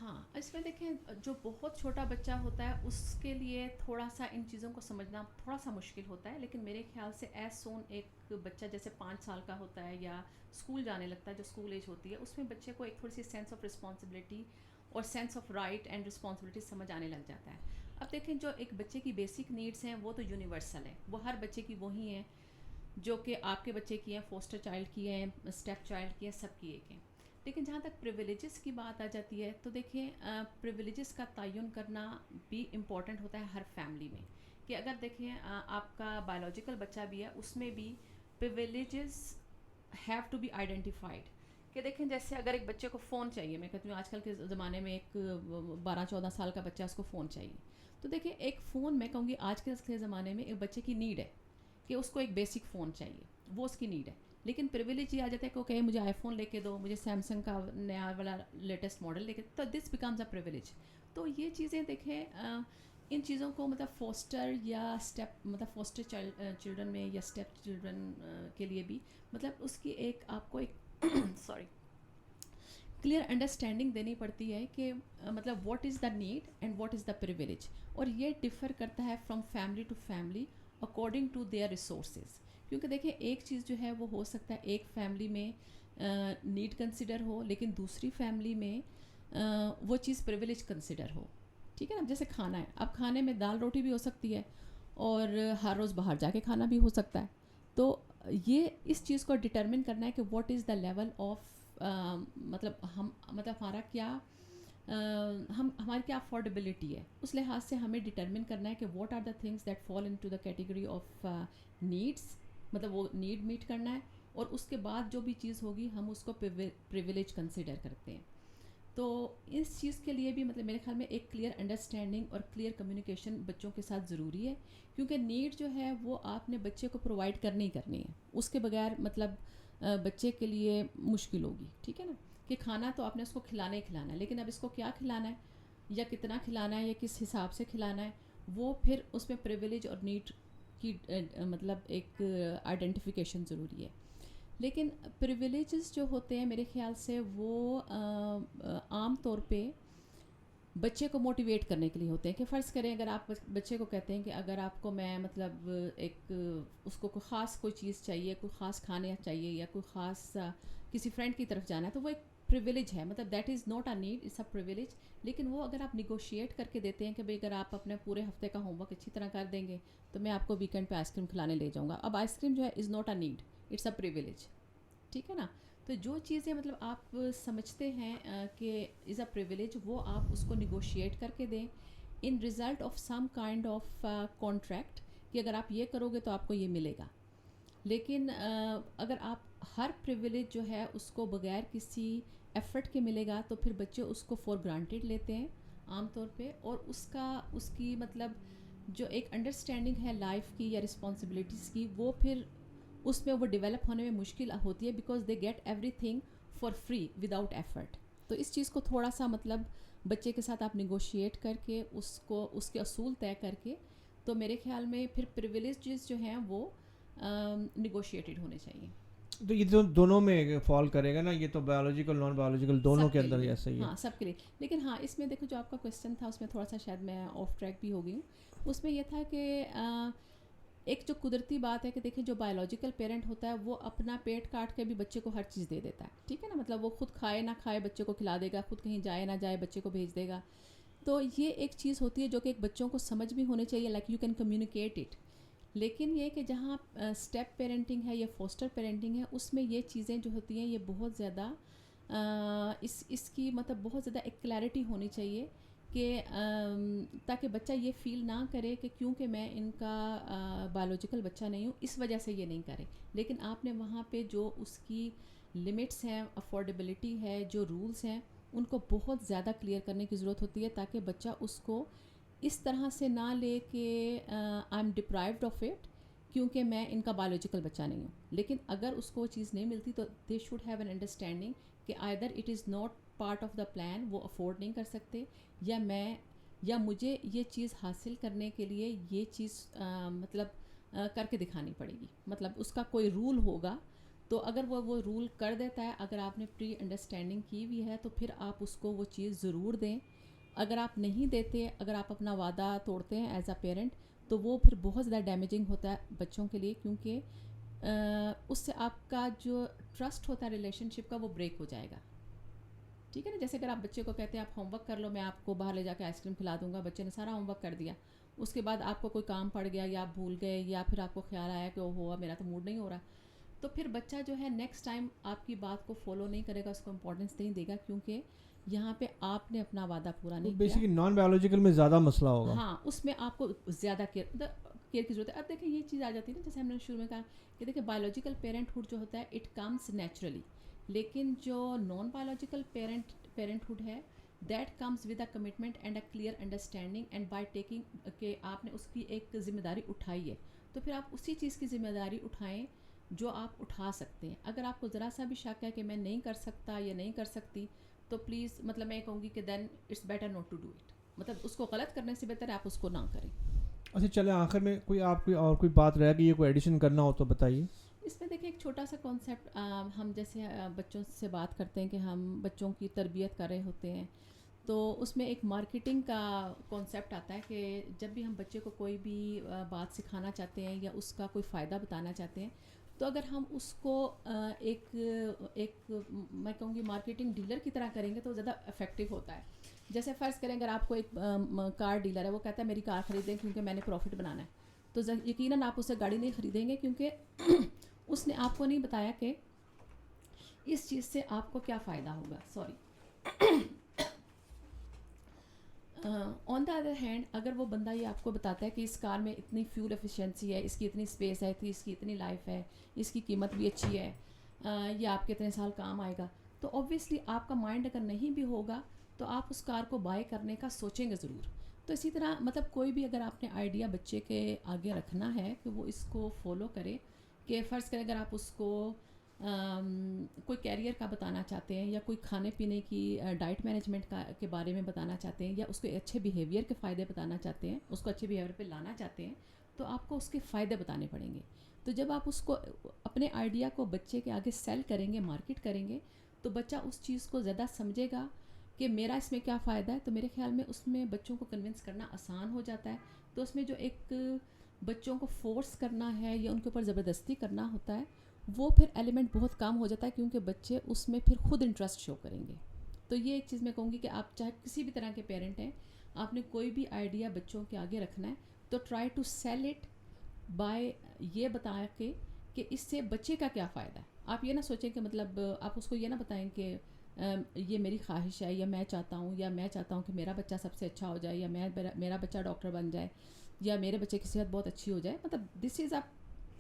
ہاں اس میں دیکھیں جو بہت چھوٹا بچہ ہوتا ہے اس کے لیے تھوڑا سا ان چیزوں کو سمجھنا تھوڑا سا مشکل ہوتا ہے، لیکن میرے خیال سے ایز سون ایک بچہ جیسے 5 سال کا ہوتا ہے یا اسکول جانے لگتا ہے، جو اسکول ایج ہوتی ہے، اس میں بچے کو ایک تھوڑی سی سینس آف رسپانسبلٹی اور sense of right and responsibility سمجھ آنے لگ جاتا ہے. اب دیکھیں جو ایک بچے کی بیسک نیڈس ہیں وہ تو یونیورسل ہیں, وہ ہر بچے کی وہی ہیں جو کہ آپ کے بچے کی ہیں, فوسٹر چائلڈ کی ہیں, اسٹیپ چائلڈ کی ہیں, سب کی ایک ہیں. لیکن جہاں تک پریویلیجز کی بات آ جاتی ہے تو دیکھیں پریویلیجز کا تعین کرنا بھی امپورٹنٹ ہوتا ہے ہر فیملی میں, کہ اگر دیکھیں آپ کا بایولوجیکل بچہ بھی ہے اس میں بھی پریویلیجز ہیو ٹو بی آئیڈینٹیفائڈ. کہ دیکھیں جیسے اگر ایک بچے کو فون چاہیے, میں کہتی ہوں آج کل کے زمانے میں ایک 12-14 سال کا بچہ اس کو فون چاہیے, تو دیکھیں ایک فون میں کہوں گی آج کے زمانے میں ایک بچے کی نیڈ ہے کہ اس کو ایک بیسک فون چاہیے, وہ اس کی نیڈ ہے. لیکن پریویلیج یہ آ جاتا ہے کہ وہ کہے مجھے آئی فون لے کے دو, مجھے سیمسنگ کا نیا والا لیٹسٹ ماڈل لے کے, تو دس بیکمز اے پریویلیج. تو یہ چیزیں دیکھیں ان چیزوں کو مطلب فوسٹر یا اسٹیپ مطلب فوسٹر چلڈرن میں یا اسٹیپ چلڈرن کے لیے بھی مطلب اس کی ایک آپ کو ایک سوری کلیئر انڈرسٹینڈنگ دینی پڑتی ہے کہ مطلب what is the need and what is the privilege. اور یہ ڈفر کرتا ہے from family to family according to their resources. کیونکہ دیکھیں ایک چیز جو ہے وہ ہو سکتا ہے ایک فیملی میں نیڈ کنسیڈر ہو لیکن دوسری فیملی میں وہ چیز پریویلیج کنسیڈر ہو. ٹھیک ہے نا, جیسے کھانا ہے, اب کھانے میں دال روٹی بھی ہو سکتی ہے اور ہر روز باہر جا کے کھانا بھی ہو سکتا ہے. تو یہ اس چیز کو ڈٹرمن کرنا ہے کہ what is the level of مطلب ہمارا کیا ہماری کیا افورڈیبلٹی ہے, اس لحاظ سے ہمیں ڈٹرمن کرنا ہے کہ what are the things that fall into the category of needs, مطلب وہ نیڈ میٹ کرنا ہے, اور اس کے بعد جو بھی چیز ہوگی ہم اس کو پریویلیج کنسیڈر کرتے ہیں. تو اس چیز کے لیے بھی مطلب میرے خیال میں ایک کلیئر انڈرسٹینڈنگ اور کلیئر کمیونیکیشن بچوں کے ساتھ ضروری ہے, کیونکہ نیڈ جو ہے وہ آپ نے بچے کو پرووائڈ کرنی ہے, اس کے بغیر مطلب بچے کے لیے مشکل ہوگی. ٹھیک ہے نا, کہ کھانا تو آپ نے اس کو کھلانا ہی کھلانا ہے, لیکن اب اس کو کیا کھلانا ہے یا کتنا کھلانا ہے یا کس حساب سے کھلانا ہے, وہ پھر اس میں پریویلیج اور نیڈ کی مطلب ایک آئیڈینٹیفیکیشن ضروری ہے. لیکن پریویلیجز جو ہوتے ہیں میرے خیال سے وہ عام طور پہ بچے کو موٹیویٹ کرنے کے لیے ہوتے ہیں. کہ فرض کریں اگر آپ بچے کو کہتے ہیں کہ اگر آپ کو میں مطلب ایک اس کو کوئی خاص کوئی چیز چاہیے, کوئی خاص کھانے چاہیے یا کوئی خاص کسی فرینڈ کی طرف جانا ہے, تو وہ ایک پریویلیج ہے, مطلب that is not a need, it's a privilege. لیکن وہ اگر آپ نیگوشیٹ کر کے دیتے ہیں کہ بھائی اگر آپ اپنے پورے ہفتے کا ہوم ورک اچھی طرح کر دیں گے تو میں آپ کو ویکینڈ پہ آئس کریم کھلانے لے جاؤں گا. اب آئس کریم جو ہے is not a need, it's a privilege. ٹھیک ہے نا, تو جو چیزیں مطلب آپ سمجھتے ہیں کہ از اے پریویلیج وہ آپ اس کو نیگوشیٹ کر کے دیں ان result of some kind of contract, کہ اگر آپ یہ کرو گے تو آپ کو یہ ملے گا. لیکن اگر آپ ہر پریویلیج جو ہے اس کو بغیر کسی ایفرٹ کے ملے گا تو پھر بچے اس کو فار گرانٹیڈ لیتے ہیں عام طور پہ, اور اس کی مطلب جو ایک انڈرسٹینڈنگ ہے لائف کی یا رسپانسبلٹیز کی وہ پھر اس میں وہ ڈیولپ ہونے میں مشکل ہوتی ہے, because they get everything for free without effort. تو اس چیز کو تھوڑا سا مطلب بچے کے ساتھ آپ نیگوشیٹ کر کے اس کے اصول طے کر کے, تو میرے خیال میں پھر پریویلیجز جو ہیں وہ نیگوشیٹڈ ہونے چاہیے.
تو یہ تو دونوں میں فال کرے گا نا, یہ تو بایولوجیکل نان بایولوجیکل دونوں کے اندر ایسا ہی ہے.
ہاں سب کے لیے. لیکن ہاں اس میں دیکھو جو آپ کا کویشچن تھا اس میں تھوڑا سا شاید میں آف ٹریک بھی ہو گئی ہوں. اس میں یہ تھا کہ ایک جو قدرتی بات ہے کہ دیکھیں جو بایولوجیکل پیرنٹ ہوتا ہے وہ اپنا پیٹ کاٹ کے بھی بچے کو ہر چیز دے دیتا ہے. ٹھیک ہے نا, مطلب وہ خود کھائے نہ کھائے بچے کو کھلا دے گا, خود کہیں جائے نہ جائے بچے کو بھیج دے گا. تو یہ ایک چیز ہوتی ہے جو کہ ایک بچوں کو سمجھ بھی ہونی چاہیے, like you can communicate it. لیکن یہ کہ جہاں اسٹیپ پیرنٹنگ ہے یا فوسٹر پیرنٹنگ ہے اس میں یہ چیزیں جو ہوتی ہیں یہ بہت زیادہ اس کی مطلب بہت زیادہ ایک کلیئرٹی ہونی چاہیے کہ تاکہ بچہ یہ فیل نہ کرے کہ کیونکہ میں ان کا بایولوجیکل بچہ نہیں ہوں اس وجہ سے یہ نہیں کرے. لیکن آپ نے وہاں پہ جو اس کی لمٹس ہیں, افورڈیبلٹی ہے, جو رولس ہیں ان کو بہت زیادہ کلیئر کرنے کی ضرورت ہوتی ہے تاکہ بچہ اس کو اس طرح سے نہ لے کہ I am deprived of it کیونکہ میں ان کا بایولوجیکل بچہ نہیں ہوں. لیکن اگر اس کو وہ چیز نہیں ملتی تو they should have an understanding کہ either it is not part of the plan, وہ افورڈ نہیں کر سکتے, یا مجھے یہ چیز حاصل کرنے کے لیے یہ چیز مطلب کر کے دکھانی پڑے گی. مطلب اس کا کوئی رول ہوگا تو اگر وہ رول کر دیتا ہے, اگر آپ نے پری انڈرسٹینڈنگ کی ہوئی ہے تو پھر آپ اس کو وہ چیز ضرور دیں. اگر آپ نہیں دیتے, اگر آپ اپنا وعدہ توڑتے ہیں ایز اے پیرنٹ تو وہ پھر بہت زیادہ ڈیمیجنگ ہوتا ہے بچوں کے لیے, کیونکہ اس سے آپ کا جو ٹرسٹ ہوتا ہے ریلیشن شپ کا وہ بریک ہو جائے گا.
ٹھیک ہے نا. جیسے اگر آپ بچے کو کہتے ہیں آپ ہوم ورک کر لو, میں آپ کو باہر لے جا کے آئس کریم کھلا دوں گا, بچے نے سارا ہوم ورک کر دیا, اس کے بعد آپ کو کوئی کام پڑ گیا یا آپ بھول گئے یا پھر آپ کو خیال آیا کہ ہوا میرا تو موڈ نہیں ہو رہا, تو پھر بچہ جو ہے نیکسٹ ٹائم آپ کی بات کو فالو نہیں کرے گا, اس کو امپورٹنس نہیں دے گا, کیونکہ یہاں پہ آپ نے اپنا وعدہ پورا نہیں کیا.
بیسیکلی نان بایولوجیکل میں زیادہ مسئلہ ہوگا.
ہاں, اس میں آپ کو زیادہ کیئر کی ضرورت ہے. اب دیکھیں یہ چیز آ جاتی ہے نا, جیسے ہم نے شروع میں کہا کہ دیکھیں بایولوجیکل پیرنٹ ہوڈ جو ہوتا ہے اٹ کمز نیچرلی, لیکن جو نان بایولوجیکل پیرنٹ ہوڈ ہے that comes with a commitment and a clear understanding and by taking کہ آپ نے اس کی ایک ذمہ داری اٹھائی ہے, تو پھر آپ اسی چیز کی ذمہ داری اٹھائیں جو آپ اٹھا سکتے ہیں. اگر آپ کو ذرا سا بھی شک ہے کہ میں نہیں کر سکتا یا نہیں کر سکتی, تو پلیز مطلب میں کہوں گی کہ then it's better not to do it, مطلب اس کو غلط کرنے سے بہتر ہے آپ اس کو نہ کریں.
اچھا چلیں آخر میں کوئی آپ کی اور کوئی بات رہ گئی ہے, کوئی ایڈیشن کرنا ہو تو بتائیے.
اس میں دیکھیں ایک چھوٹا سا کانسیپٹ, ہم جیسے بچوں سے بات کرتے ہیں کہ ہم بچوں کی تربیت کر رہے ہوتے ہیں, تو اس میں ایک مارکیٹنگ کا کانسیپٹ آتا ہے کہ جب بھی ہم بچے کو کوئی بھی بات سکھانا چاہتے ہیں یا اس کا کوئی فائدہ بتانا چاہتے ہیں, تو اگر ہم اس کو ایک میں کہوں گی مارکیٹنگ ڈیلر کی طرح کریں گے تو زیادہ افیکٹو ہوتا ہے. جیسے فرض کریں اگر آپ کو ایک کار ڈیلر ہے, وہ کہتا ہے میری کار خریدیں کیونکہ میں نے پروفٹ بنانا ہے, تو یقیناً آپ اسے گاڑی نہیں خریدیں گے, کیونکہ اس نے آپ کو نہیں بتایا کہ اس چیز سے آپ کو کیا فائدہ ہوگا. Sorry. On the other hand اگر وہ بندہ یہ آپ کو بتاتا ہے کہ اس کار میں اتنی فیول ایفیشینسی ہے, اس کی اتنی اسپیس ہے, اس کی اتنی لائف ہے, اس کی قیمت بھی اچھی ہے, یہ آپ کے اتنے سال کام آئے گا, تو اوبویسلی آپ کا مائنڈ اگر نہیں بھی ہوگا تو آپ اس کار کو بائی کرنے کا سوچیں گے ضرور. تو اسی طرح مطلب کوئی بھی اگر آپ نے آئیڈیا بچے کے آگے رکھنا ہے کہ وہ اس کو فالو کرے, کہ فرض کریں اگر آپ اس کو کوئی کیریئر کا بتانا چاہتے ہیں یا کوئی کھانے پینے کی ڈائٹ مینجمنٹ کے بارے میں بتانا چاہتے ہیں, یا اس کو اچھے بیہیویئر کے فائدے بتانا چاہتے ہیں, اس کو اچھے بیہیویئر پہ لانا چاہتے ہیں, تو آپ کو اس کے فائدے بتانے پڑیں گے. تو جب آپ اس کو اپنے آئیڈیا کو بچے کے آگے سیل کریں گے, مارکیٹ کریں گے, تو بچہ اس چیز کو زیادہ سمجھے گا کہ میرا اس میں کیا فائدہ ہے. تو میرے خیال میں اس میں بچوں کو کنونس کرنا آسان ہو جاتا ہے. تو اس میں جو ایک بچوں کو فورس کرنا ہے یا ان کے اوپر زبردستی کرنا ہوتا ہے, وہ پھر ایلیمنٹ بہت کم ہو جاتا ہے, کیونکہ بچے اس میں پھر خود انٹرسٹ شو کریں گے. تو یہ ایک چیز میں کہوں گی کہ آپ چاہے کسی بھی طرح کے پیرنٹ ہیں, آپ نے کوئی بھی آئیڈیا بچوں کے آگے رکھنا ہے تو try to sell it by یہ بتا کے کہ اس سے بچے کا کیا فائدہ ہے. آپ یہ نہ سوچیں کہ مطلب آپ اس کو یہ نہ بتائیں کہ یہ میری خواہش ہے, یا میں چاہتا ہوں کہ میرا بچہ سب سے اچھا ہو جائے, یا میرا بچہ ڈاکٹر بن جائے, یا میرے بچے کی صحت بہت اچھی ہو جائے. مطلب دس از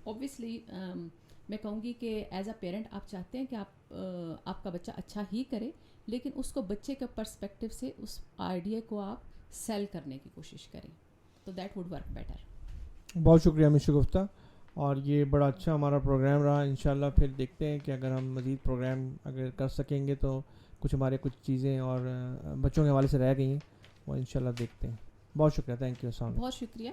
اوبویسلی میں کہوں گی کہ ایز اے پیرنٹ آپ چاہتے ہیں کہ آپ کا بچہ اچھا ہی کرے, لیکن اس کو بچے کے پرسپیکٹیو سے اس آئیڈیا کو آپ سیل کرنے کی کوشش کریں, تو دیٹ وڈ ورک بیٹر.
بہت شکریہ مس شگفتہ, اور یہ بڑا اچھا ہمارا پروگرام رہا. انشاءاللہ پھر دیکھتے ہیں کہ اگر ہم مزید پروگرام اگر کر سکیں گے تو کچھ چیزیں اور بچوں کے حوالے سے رہ گئی ہیں وہ انشاءاللہ دیکھتے ہیں. بہت شکریہ, تھینک یو.
بہت شکریہ.